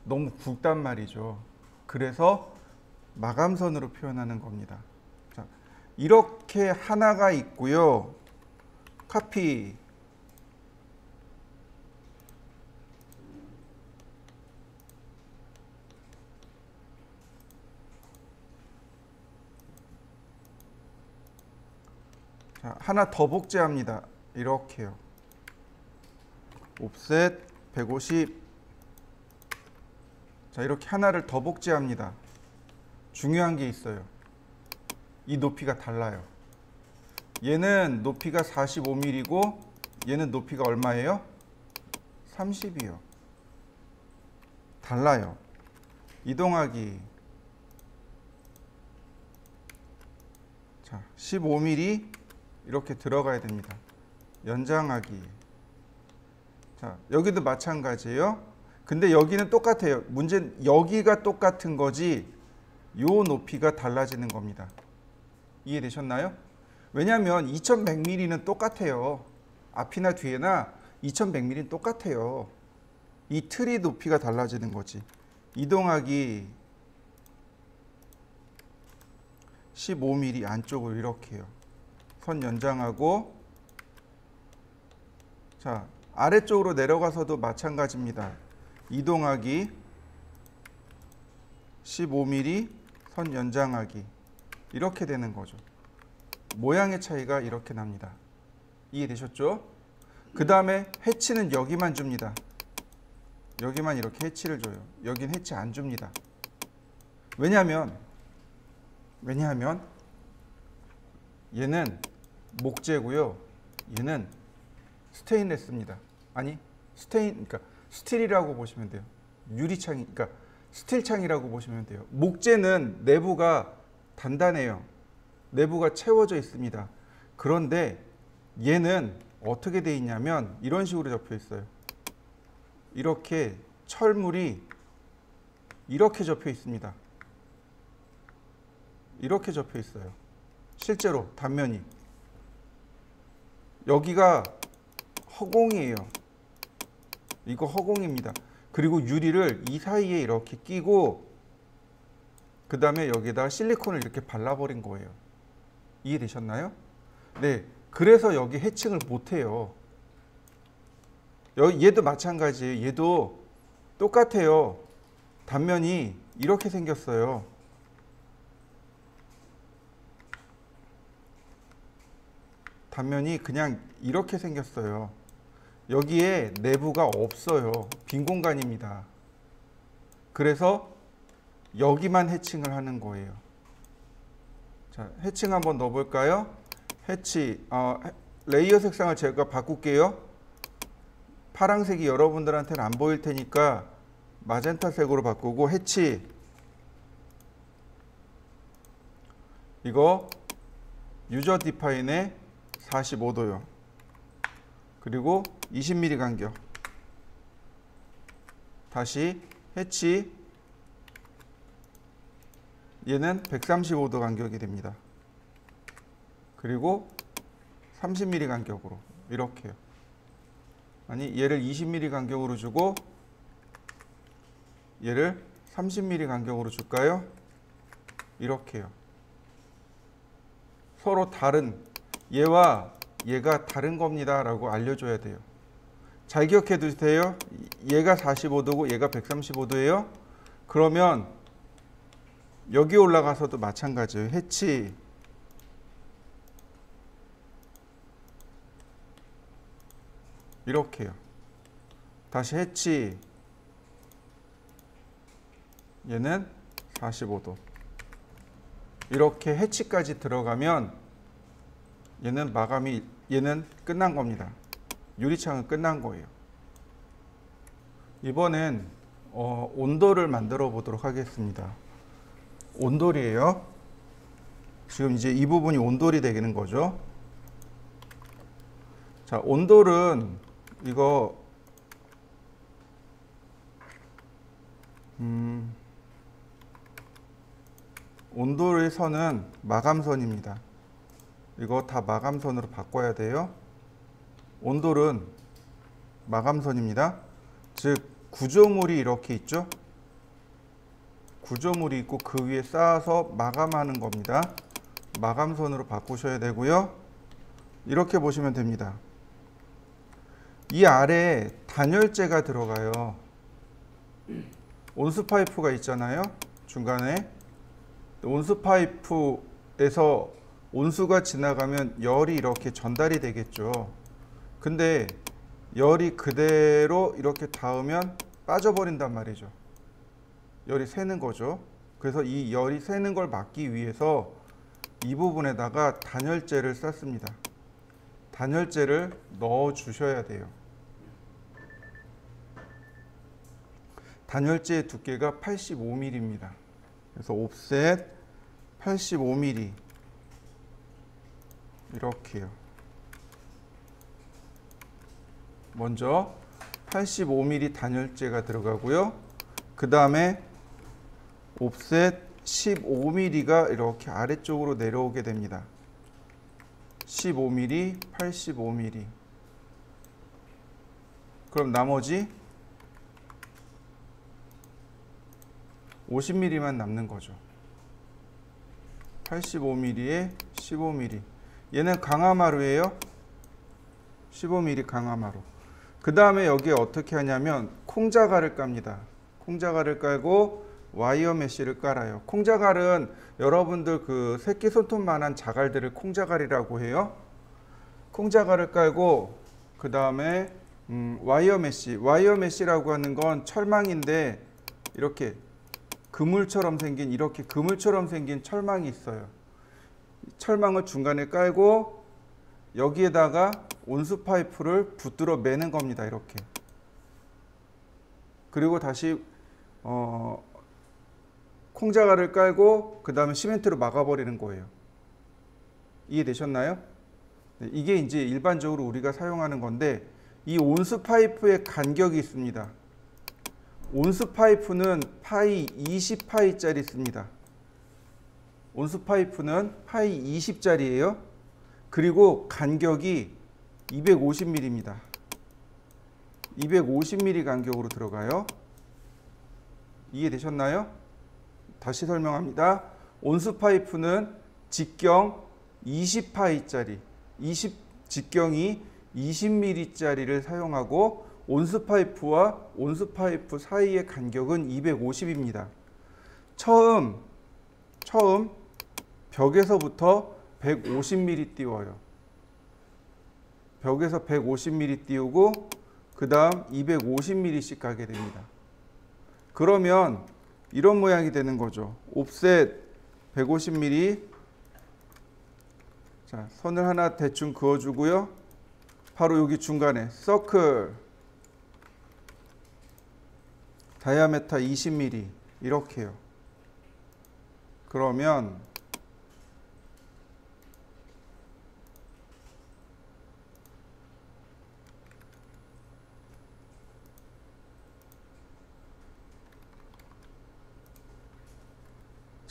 너무 굵단 말이죠. 그래서 마감선으로 표현하는 겁니다. 자, 이렇게 하나가 있고요. 카피. 자, 하나 더 복제합니다. 이렇게요. 옵셋 150. 자, 이렇게 하나를 더 복제합니다. 중요한 게 있어요. 이 높이가 달라요. 얘는 높이가 45mm고 얘는 높이가 얼마예요? 30이요. 달라요. 이동하기. 자, 15mm 이렇게 들어가야 됩니다. 연장하기. 자, 여기도 마찬가지예요. 근데 여기는 똑같아요. 문제는 여기가 똑같은 거지 요 높이가 달라지는 겁니다. 이해되셨나요? 왜냐하면 2100mm는 똑같아요. 앞이나 뒤에나 2100mm는 똑같아요. 이 틀이 높이가 달라지는 거지. 이동하기 15mm 안쪽으로 이렇게 해요. 선 연장하고, 자, 아래쪽으로 내려가서도 마찬가지입니다. 이동하기 15mm 선 연장하기 이렇게 되는 거죠. 모양의 차이가 이렇게 납니다. 이해되셨죠? 그 다음에 해치는 여기만 줍니다. 여기만 이렇게 해치를 줘요. 여긴 해치 안 줍니다. 왜냐하면 얘는 목재고요. 얘는 스테인레스입니다. 아니, 그러니까 스틸이라고 보시면 돼요. 유리창이, 그러니까 스틸창이라고 보시면 돼요. 목재는 내부가 단단해요. 내부가 채워져 있습니다. 그런데 얘는 어떻게 돼 있냐면 이런 식으로 접혀 있어요. 이렇게 철물이 이렇게 접혀 있습니다. 이렇게 접혀 있어요. 실제로 단면이. 여기가 허공이에요. 이거 허공입니다. 그리고 유리를 이 사이에 이렇게 끼고 그 다음에 여기에다 실리콘을 이렇게 발라버린 거예요. 이해되셨나요? 네. 그래서 여기 해칭을 못해요. 얘도 마찬가지예요. 얘도 똑같아요. 단면이 이렇게 생겼어요. 단면이 그냥 이렇게 생겼어요. 여기에 내부가 없어요. 빈 공간입니다. 그래서 여기만 해칭을 하는 거예요. 자, 해칭 한번 넣어볼까요? 해치, 레이어 색상을 제가 바꿀게요. 파란색이 여러분들한테는 안 보일 테니까 마젠타색으로 바꾸고, 해치 이거 유저 디파인에 45도요. 그리고 20mm 간격. 다시 해치 얘는 135도 간격이 됩니다. 그리고 30mm 간격으로 이렇게요. 아니 얘를 20mm 간격으로 주고 얘를 30mm 간격으로 줄까요? 이렇게요. 서로 다른 얘와 얘가 다른 겁니다 라고 알려줘야 돼요. 잘 기억해 두세요. 얘가 45도고 얘가 135도예요. 그러면 여기 올라가서도 마찬가지예요. 해치 이렇게요. 다시 해치 얘는 45도. 이렇게 해치까지 들어가면 얘는 마감이 얘는 끝난 겁니다. 유리창은 끝난 거예요. 이번엔 온돌을 만들어 보도록 하겠습니다. 온돌이에요. 지금 이제 이 부분이 온돌이 되는 거죠. 자, 온돌은 이거 온돌의 선은 마감선입니다. 이거 다 마감선으로 바꿔야 돼요. 온돌은 마감선입니다. 즉 구조물이 이렇게 있죠. 구조물이 있고 그 위에 쌓아서 마감하는 겁니다. 마감선으로 바꾸셔야 되고요. 이렇게 보시면 됩니다. 이 아래에 단열재가 들어가요. 온수 파이프가 있잖아요. 중간에 온수 파이프에서 온수가 지나가면 열이 이렇게 전달이 되겠죠. 근데 열이 그대로 이렇게 닿으면 빠져버린단 말이죠. 열이 새는 거죠. 그래서 이 열이 새는 걸 막기 위해서 이 부분에다가 단열재를 쌌습니다. 단열재를 넣어 주셔야 돼요. 단열재의 두께가 85mm입니다. 그래서 옵셋 85mm 이렇게요. 먼저 85mm 단열재가 들어가고요. 그 다음에 옵셋 15mm가 이렇게 아래쪽으로 내려오게 됩니다. 15mm, 85mm. 그럼 나머지 50mm만 남는 거죠. 85mm에 15mm. 얘는 강화마루예요. 15mm 강화마루. 그 다음에 여기에 어떻게 하냐면 콩자갈을 깝니다. 콩자갈을 깔고 와이어 메쉬를 깔아요. 콩자갈은 여러분들 그 새끼 손톱만한 자갈들을 콩자갈이라고 해요. 콩자갈을 깔고 그 다음에 와이어 메쉬. 와이어 메쉬라고 하는 건 철망인데 이렇게 그물처럼 생긴 이렇게 그물처럼 생긴 철망이 있어요. 철망을 중간에 깔고 여기에다가 온수 파이프를 붙들어 매는 겁니다. 이렇게. 그리고 다시 콩자갈을 깔고 그 다음에 시멘트로 막아버리는 거예요. 이해되셨나요? 네, 이게 이제 일반적으로 우리가 사용하는 건데 이 온수 파이프의 간격이 있습니다. 온수 파이프는 파이 20파이짜리 씁니다. 온수 파이프는 파이 20짜리예요. 그리고 간격이 250mm입니다. 250mm 간격으로 들어가요. 이해되셨나요? 다시 설명합니다. 온수 파이프는 직경 20파이짜리, 직경이 20mm짜리를 사용하고 온수 파이프와 온수 파이프 사이의 간격은 250입니다. 처음 벽에서부터 150mm 띄워요. 벽에서 150mm 띄우고 그 다음 250mm씩 가게 됩니다. 그러면 이런 모양이 되는 거죠. 옵셋 150mm. 자, 선을 하나 대충 그어주고요. 바로 여기 중간에 서클 다이아메타 20mm 이렇게요. 그러면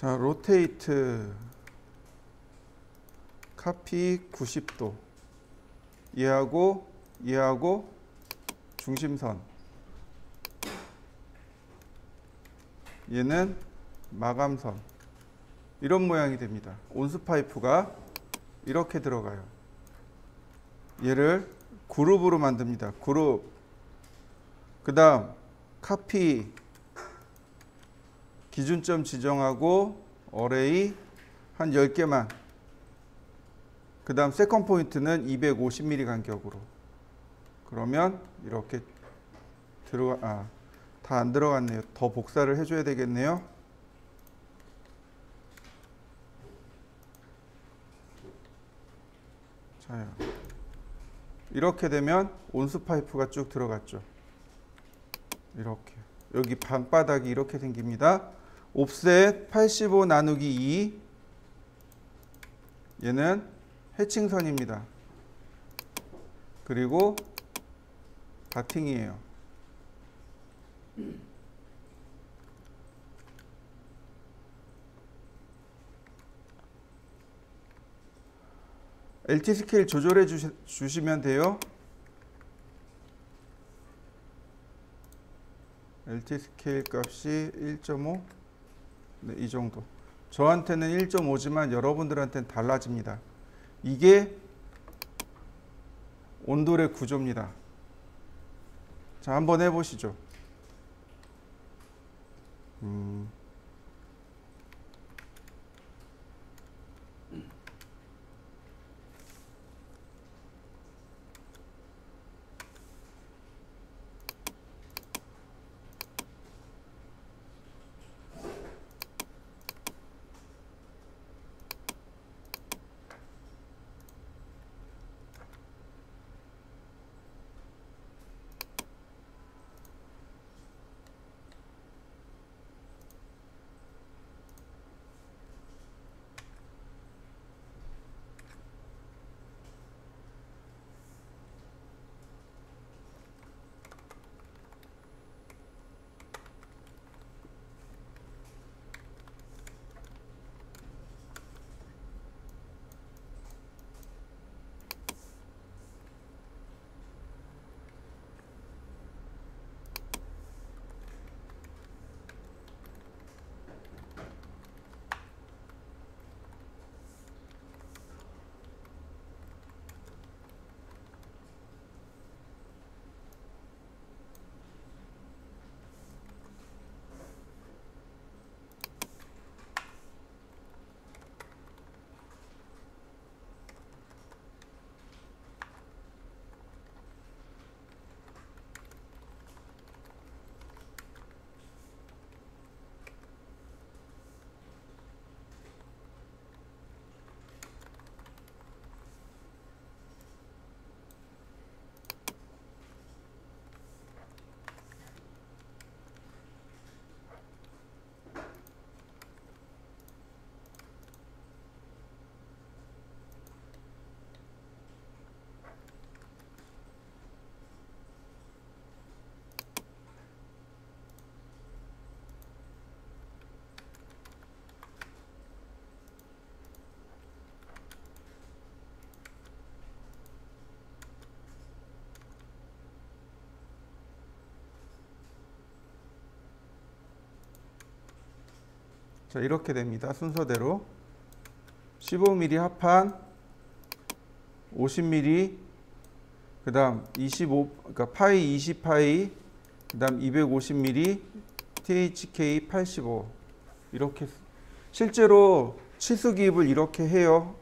자, 로테이트 카피 90도. 얘하고 중심선. 얘는 마감선. 이런 모양이 됩니다. 온수 파이프가 이렇게 들어가요. 얘를 그룹으로 만듭니다. 그룹. 그 다음 카피 기준점 지정하고 어레이 한 10개만. 그 다음 세컨 포인트는 250mm 간격으로. 그러면 이렇게 다 안 들어갔네요. 더 복사를 해줘야 되겠네요. 자, 이렇게 되면 온수 파이프가 쭉 들어갔죠. 이렇게. 여기 방바닥이 이렇게 생깁니다. 옵셋 85 나누기 2. 얘는 해칭선입니다. 그리고 바팅이에요. LT 스케일 조절해 주시면 돼요. LT 스케일 값이 1.5. 네, 이 정도. 저한테는 1.5지만 여러분들한테는 달라집니다. 이게 온돌의 구조입니다. 자, 한번 해보시죠. 자, 이렇게 됩니다. 순서대로 15mm 합판, 50mm, 그 다음 25, 그러니까 파이 20파이, 그 다음 250mm, THK 85. 이렇게 실제로 치수 기입을 이렇게 해요.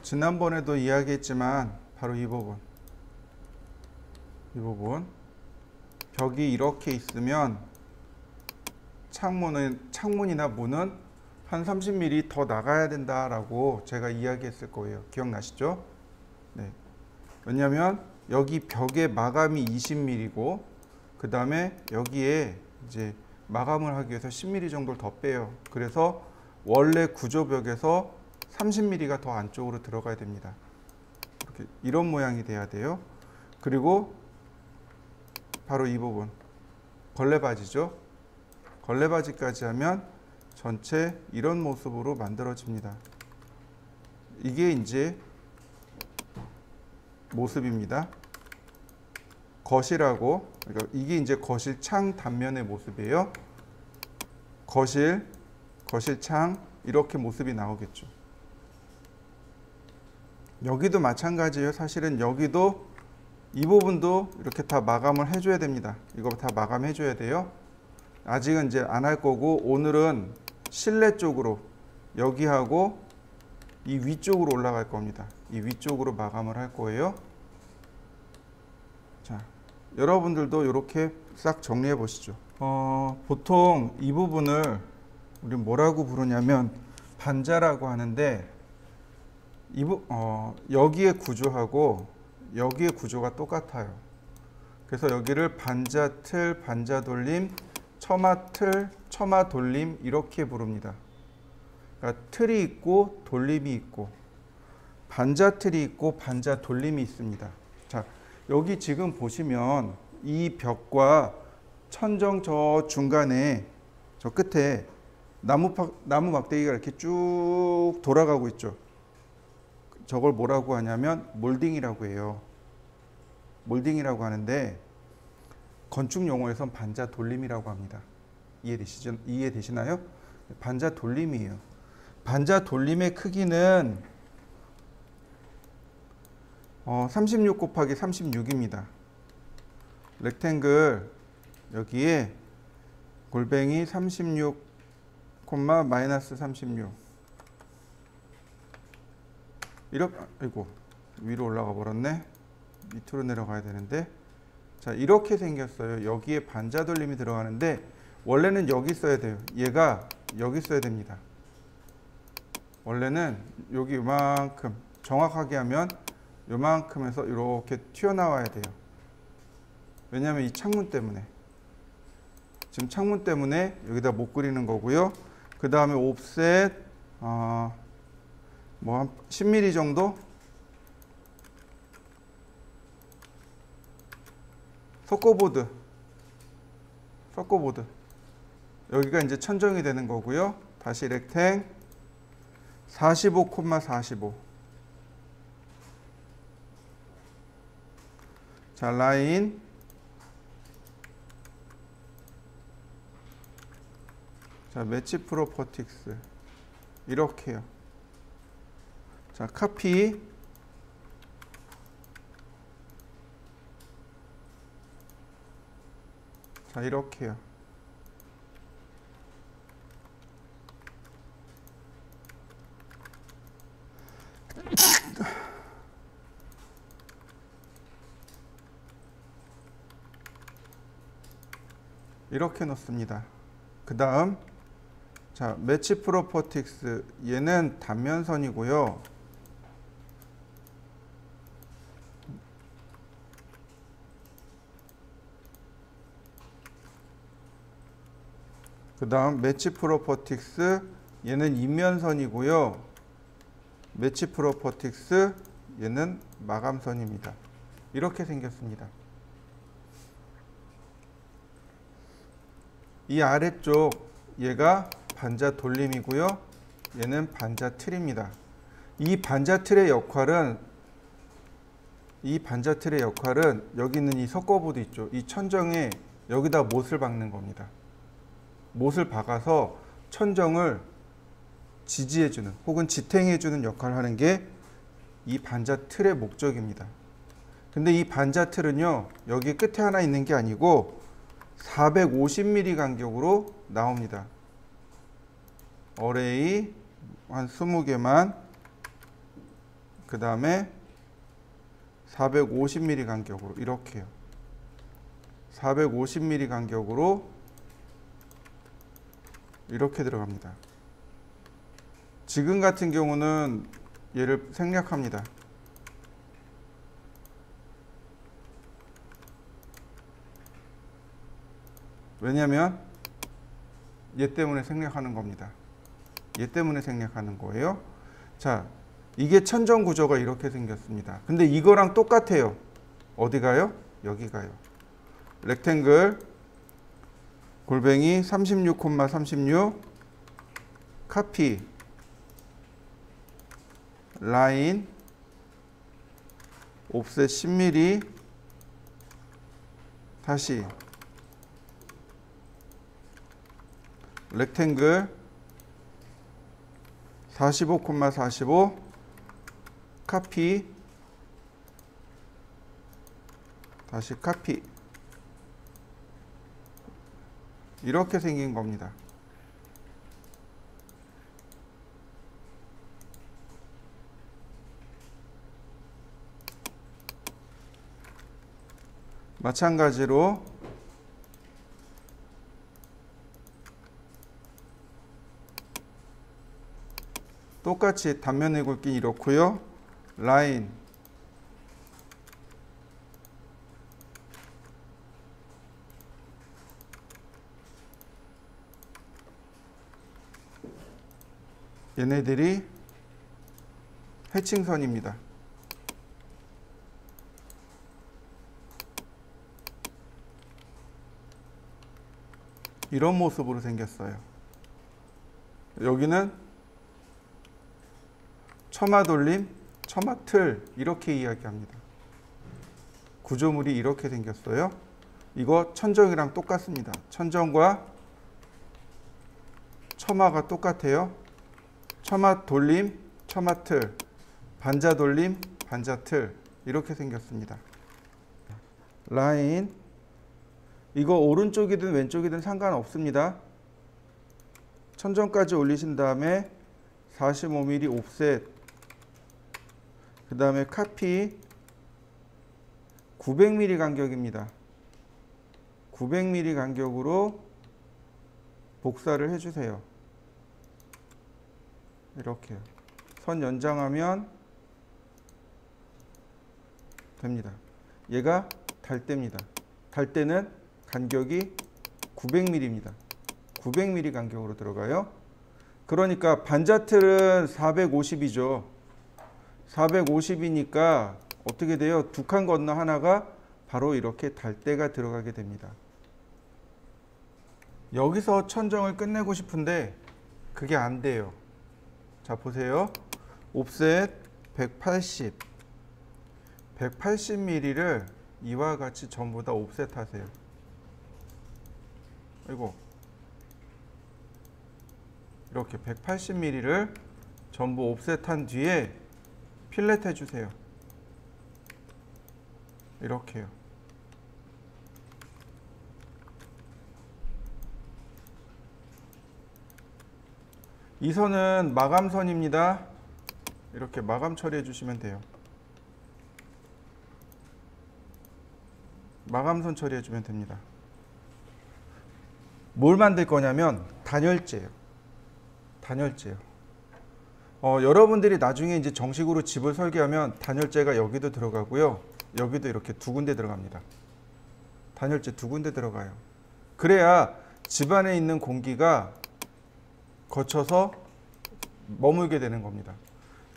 지난번에도 이야기했지만 바로 이 부분. 벽이 이렇게 있으면 창문이나 문은 한 30mm 더 나가야 된다라고 제가 이야기했을 거예요. 기억나시죠? 네. 왜냐하면 여기 벽의 마감이 20mm고 그 다음에 여기에 이제 마감을 하기 위해서 10mm 정도를 더 빼요. 그래서 원래 구조벽에서 30mm가 더 안쪽으로 들어가야 됩니다. 이렇게 이런 모양이 돼야 돼요. 그리고 바로 이 부분 걸레바지죠. 걸레바지까지 하면 전체 이런 모습으로 만들어집니다. 이게 이제 모습입니다. 거실하고, 그러니까 이게 이제 거실 창 단면의 모습이에요. 거실 창 이렇게 모습이 나오겠죠. 여기도 마찬가지예요. 사실은 여기도 이 부분도 이렇게 다 마감을 해줘야 됩니다. 이거 다 마감해줘야 돼요. 아직은 이제 안 할 거고, 오늘은 실내 쪽으로 여기하고 이 위쪽으로 올라갈 겁니다. 이 위쪽으로 마감을 할 거예요. 자, 여러분들도 이렇게 싹 정리해 보시죠. 보통 이 부분을 우리 뭐라고 부르냐면 반자라고 하는데, 여기의 구조하고 여기의 구조가 똑같아요. 그래서 여기를 반자틀, 반자돌림, 처마틀, 처마돌림 이렇게 부릅니다. 그러니까 틀이 있고 돌림이 있고 반자틀이 있고 반자돌림이 있습니다. 자, 여기 지금 보시면 이 벽과 천정 저 중간에 저 끝에 나무 막대기가 이렇게 쭉 돌아가고 있죠. 저걸 뭐라고 하냐면 몰딩이라고 해요. 몰딩이라고 하는데 건축 용어에선 반자 돌림이라고 합니다. 이해되시나요? 반자 돌림이에요. 반자 돌림의 크기는 36 곱하기 36입니다. 렉탱글 여기에 골뱅이 36, 마이너스 36 이렇게, 아이고 위로 올라가 버렸네. 밑으로 내려가야 되는데, 자 이렇게 생겼어요. 여기에 반자 돌림이 들어가는데 원래는 여기 써야 돼요. 얘가 여기 써야 됩니다. 원래는 여기 요만큼, 정확하게 하면 요만큼에서 이렇게 튀어나와야 돼요. 왜냐하면 이 창문 때문에, 지금 창문 때문에 여기다 못 그리는 거고요. 그 다음에 옵셋 뭐 한 10mm 정도? 석고보드 여기가 이제 천정이 되는 거고요. 다시 렉탱 45,45. 자, 라인 자, 매치 프로퍼틱스 이렇게요. 자, 카피 자, 이렇게요. 이렇게 놓습니다. 그 다음 자, 매치 프로퍼틱스 얘는 단면선이고요. 그 다음 매치 프로퍼틱스 얘는 인면선이고요. 매치 프로퍼틱스 얘는 마감선입니다. 이렇게 생겼습니다. 이 아래쪽 얘가 반자 돌림이고요. 얘는 반자 틀입니다. 이 반자 틀의 역할은 여기 있는 이 석고보드 있죠. 이 천정에 여기다 못을 박는 겁니다. 못을 박아서 천정을 지지해주는 혹은 지탱해주는 역할을 하는 게 이 반자 틀의 목적입니다. 근데 이 반자 틀은요, 여기 끝에 하나 있는 게 아니고 450mm 간격으로 나옵니다. 어레이 한 20개만 그 다음에 450mm 간격으로 이렇게요. 450mm 간격으로 이렇게 들어갑니다. 지금 같은 경우는 얘를 생략합니다. 왜냐하면 얘 때문에 생략하는 겁니다. 얘 때문에 생략하는 거예요. 자, 이게 천정 구조가 이렇게 생겼습니다. 근데 이거랑 똑같아요. 어디 가요? 여기 가요. 렉탱글 골뱅이 36,36 카피 라인 옵셋 10mm 다시 렉탱글 45,45 카피 다시 카피 이렇게 생긴 겁니다. 마찬가지로 똑같이 단면의 굵기 이렇고요. 라인 얘네들이 해칭선입니다. 이런 모습으로 생겼어요. 여기는 처마 돌림, 처마 틀 이렇게 이야기합니다. 구조물이 이렇게 생겼어요. 이거 천정이랑 똑같습니다. 천정과 처마가 똑같아요. 처마 돌림, 처마 틀, 반자 돌림, 반자 틀 이렇게 생겼습니다. 라인 이거 오른쪽이든 왼쪽이든 상관없습니다. 천정까지 올리신 다음에 45mm 옵셋 그 다음에 카피 900mm 간격입니다. 900mm 간격으로 복사를 해주세요. 이렇게 선 연장하면 됩니다. 얘가 달대입니다. 달대는 간격이 900mm입니다. 900mm 간격으로 들어가요. 그러니까 반자틀은 450이죠. 450이니까 어떻게 돼요? 두 칸 건너 하나가 바로 이렇게 달대가 들어가게 됩니다. 여기서 천정을 끝내고 싶은데 그게 안 돼요. 자, 보세요. 옵셋 180 180mm를 이와 같이 전부 다 옵셋 하세요. 아이고, 이렇게 180mm를 전부 옵셋한 뒤에 필렛 해주세요. 이렇게요. 이 선은 마감선입니다. 이렇게 마감 처리해 주시면 돼요. 마감선 처리해 주면 됩니다. 뭘 만들 거냐면 단열재예요. 단열재요. 여러분들이 나중에 이제 정식으로 집을 설계하면 단열재가 여기도 들어가고요. 여기도 이렇게 두 군데 들어갑니다. 단열재 두 군데 들어가요. 그래야 집 안에 있는 공기가 거쳐서 머물게 되는 겁니다.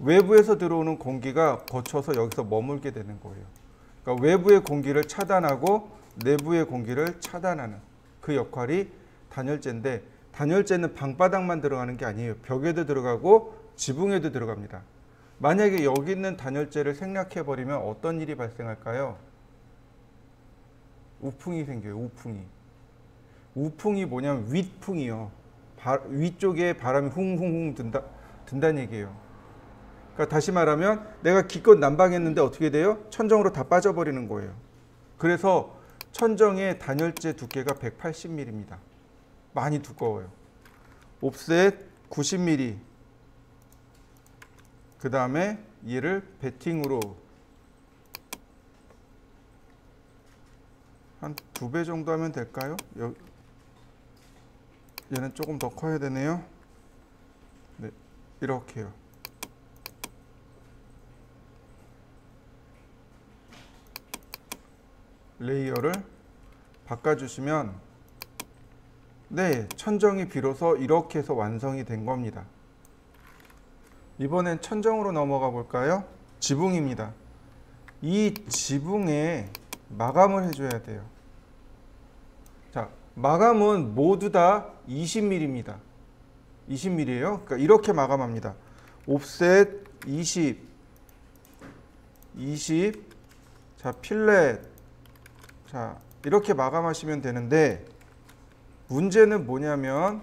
외부에서 들어오는 공기가 거쳐서 여기서 머물게 되는 거예요. 그러니까 외부의 공기를 차단하고 내부의 공기를 차단하는 그 역할이 단열재인데, 단열재는 방바닥만 들어가는 게 아니에요. 벽에도 들어가고 지붕에도 들어갑니다. 만약에 여기 있는 단열재를 생략해 버리면 어떤 일이 발생할까요? 우풍이 생겨요. 우풍이. 우풍이 뭐냐면 윗풍이요. 위쪽에 바람이 훅훅훅 든다는 얘기예요. 그러니까 다시 말하면 내가 기껏 난방했는데 어떻게 돼요? 천정으로 다 빠져버리는 거예요. 그래서 천정의 단열재 두께가 180mm입니다. 많이 두꺼워요. 옵셋 90mm 그 다음에 얘를 베팅으로 한 2배 정도 하면 될까요? 얘는 조금 더 커야 되네요. 네, 이렇게요. 레이어를 바꿔주시면 네, 천정이 비로소 이렇게 해서 완성이 된 겁니다. 이번엔 천정으로 넘어가 볼까요? 지붕입니다. 이 지붕에 마감을 해줘야 돼요. 자, 마감은 모두 다 20mm입니다. 20mm예요. 그러니까 이렇게 마감합니다. 옵셋 20, 20, 자, 필렛, 자, 이렇게 마감하시면 되는데 문제는 뭐냐면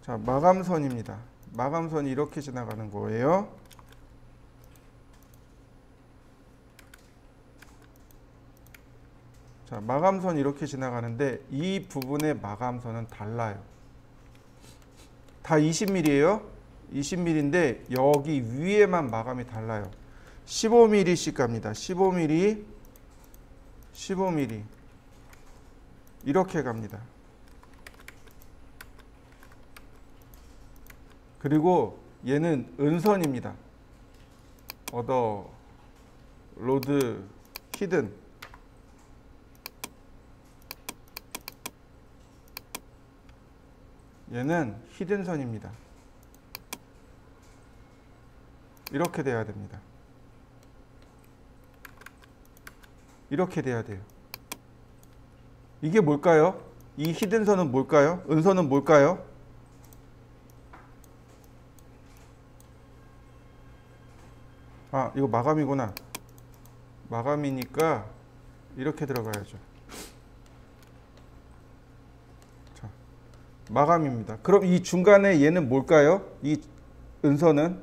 자, 마감선입니다. 마감선이 이렇게 지나가는 거예요. 자, 마감선이 이렇게 지나가는데 이 부분의 마감선은 달라요. 다 20mm예요. 20mm인데 여기 위에만 마감이 달라요. 15mm씩 갑니다. 15mm, 15mm 이렇게 갑니다. 그리고 얘는 은선입니다. 어더, 로드, 히든. 얘는 히든선입니다. 이렇게 돼야 됩니다. 이렇게 돼야 돼요. 이게 뭘까요? 이 히든선은 뭘까요? 은선은 뭘까요? 아, 이거 마감이구나. 마감이니까 이렇게 들어가야죠. 자, 마감입니다. 그럼 이 중간에 얘는 뭘까요? 이 은선은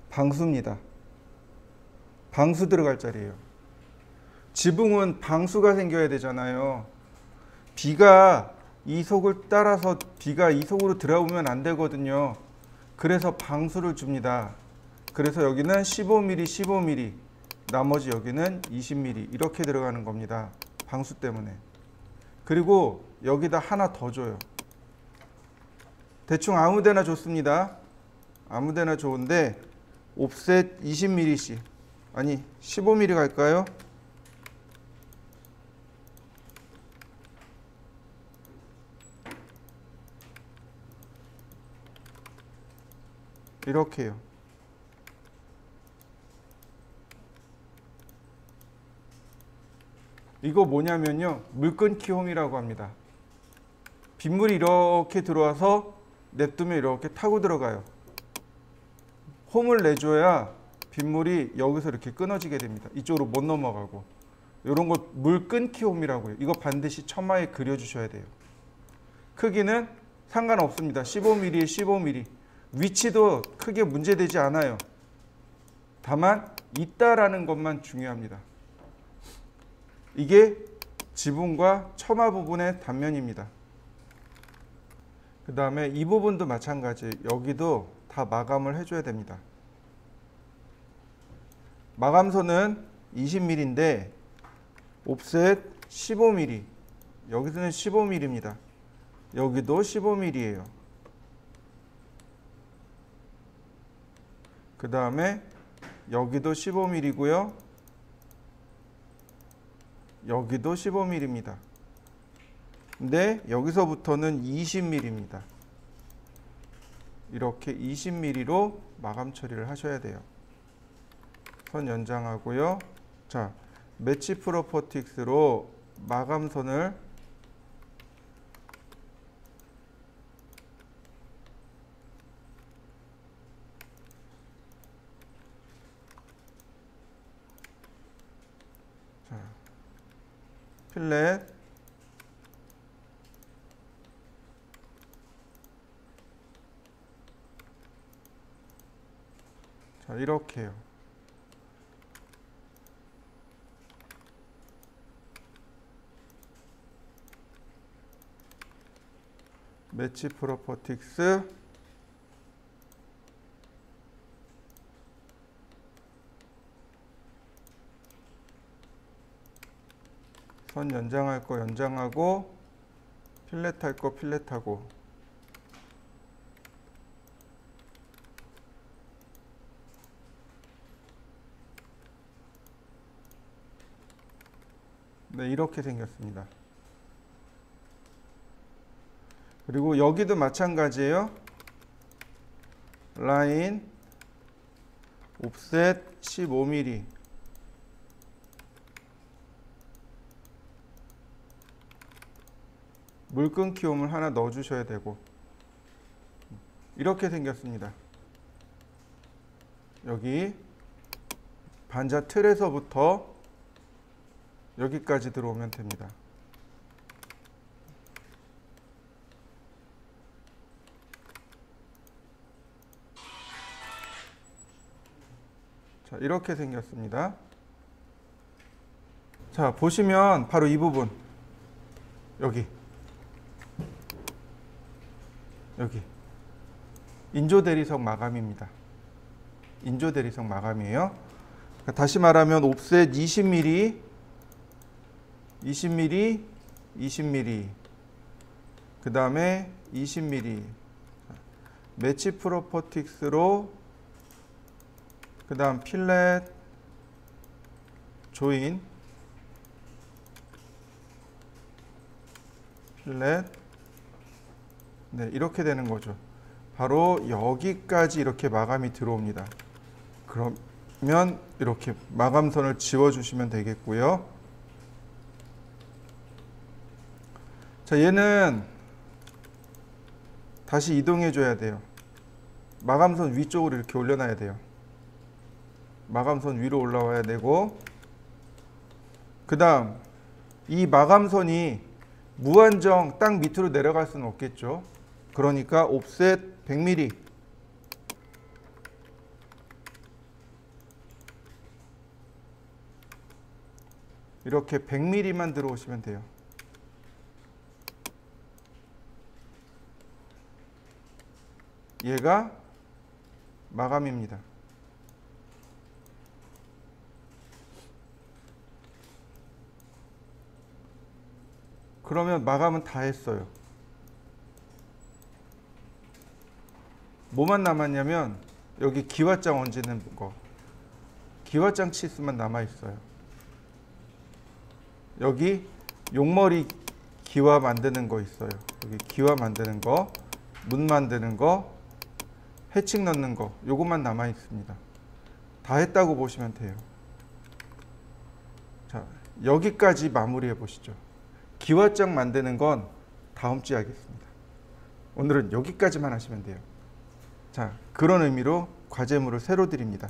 방수입니다. 방수 들어갈 자리예요. 지붕은 방수가 생겨야 되잖아요. 비가 이 속을 따라서 비가 이 속으로 들어오면 안 되거든요. 그래서 방수를 줍니다. 그래서 여기는 15mm, 15mm, 나머지 여기는 20mm 이렇게 들어가는 겁니다. 방수 때문에. 그리고 여기다 하나 더 줘요. 대충 아무 데나 좋습니다. 아무 데나 좋은데 옵셋 20mm씩, 아니 15mm 갈까요? 이렇게요. 이거 뭐냐면요, 물끊기 홈이라고 합니다. 빗물이 이렇게 들어와서 냅두면 이렇게 타고 들어가요. 홈을 내줘야 빗물이 여기서 이렇게 끊어지게 됩니다. 이쪽으로 못 넘어가고. 이런 거 물끊기 홈이라고 해요. 이거 반드시 처마에 그려주셔야 돼요. 크기는 상관없습니다. 15mm에 15mm. 위치도 크게 문제되지 않아요. 다만 있다라는 것만 중요합니다. 이게 지붕과 처마 부분의 단면입니다. 그 다음에 이 부분도 마찬가지. 여기도 다 마감을 해줘야 됩니다. 마감선은 20mm인데 옵셋 15mm. 여기서는 15mm입니다. 여기도 15mm예요. 그 다음에 여기도 15mm고요. 여기도 15mm입니다. 근데 여기서부터는 20mm입니다. 이렇게 20mm로 마감 처리를 하셔야 돼요. 선 연장하고요. 자, 매치 프로퍼틱스로 마감선을 필렛, 자, 이렇게요. 매치 프로퍼틱스 선 연장할 거 연장하고 필렛 할 거 필렛하고 네, 이렇게 생겼습니다. 그리고 여기도 마찬가지예요. 라인 옵셋 15mm 물 끊기 홈을 하나 넣어 주셔야 되고 이렇게 생겼습니다. 여기 반자 틀에서부터 여기까지 들어오면 됩니다. 자, 이렇게 생겼습니다. 자, 보시면 바로 이 부분 여기 인조 대리석 마감입니다. 인조 대리석 마감이에요. 그러니까 다시 말하면 옵셋 20mm 20mm 그 다음에 20mm 매치 프로퍼틱스로 그 다음 필렛 조인 필렛 네, 이렇게 되는 거죠. 바로 여기까지 이렇게 마감이 들어옵니다. 그러면 이렇게 마감선을 지워주시면 되겠고요. 자, 얘는 다시 이동해 줘야 돼요. 마감선 위쪽으로 이렇게 올려놔야 돼요. 마감선 위로 올라와야 되고 그 다음 이 마감선이 무한정 딱 밑으로 내려갈 수는 없겠죠. 그러니까 옵셋 100mm 이렇게 100mm만 들어오시면 돼요. 얘가 마감입니다. 그러면 마감은 다 했어요. 뭐만 남았냐면 여기 기와장 얹는 거, 기와장 치수만 남아 있어요. 여기 용머리 기와 만드는 거 있어요. 여기 기와 만드는 거, 문 만드는 거, 해칭 넣는 거, 요것만 남아 있습니다. 다 했다고 보시면 돼요. 자, 여기까지 마무리해 보시죠. 기와장 만드는 건 다음 주에 하겠습니다. 오늘은 여기까지만 하시면 돼요. 자, 그런 의미로 과제물을 새로 드립니다.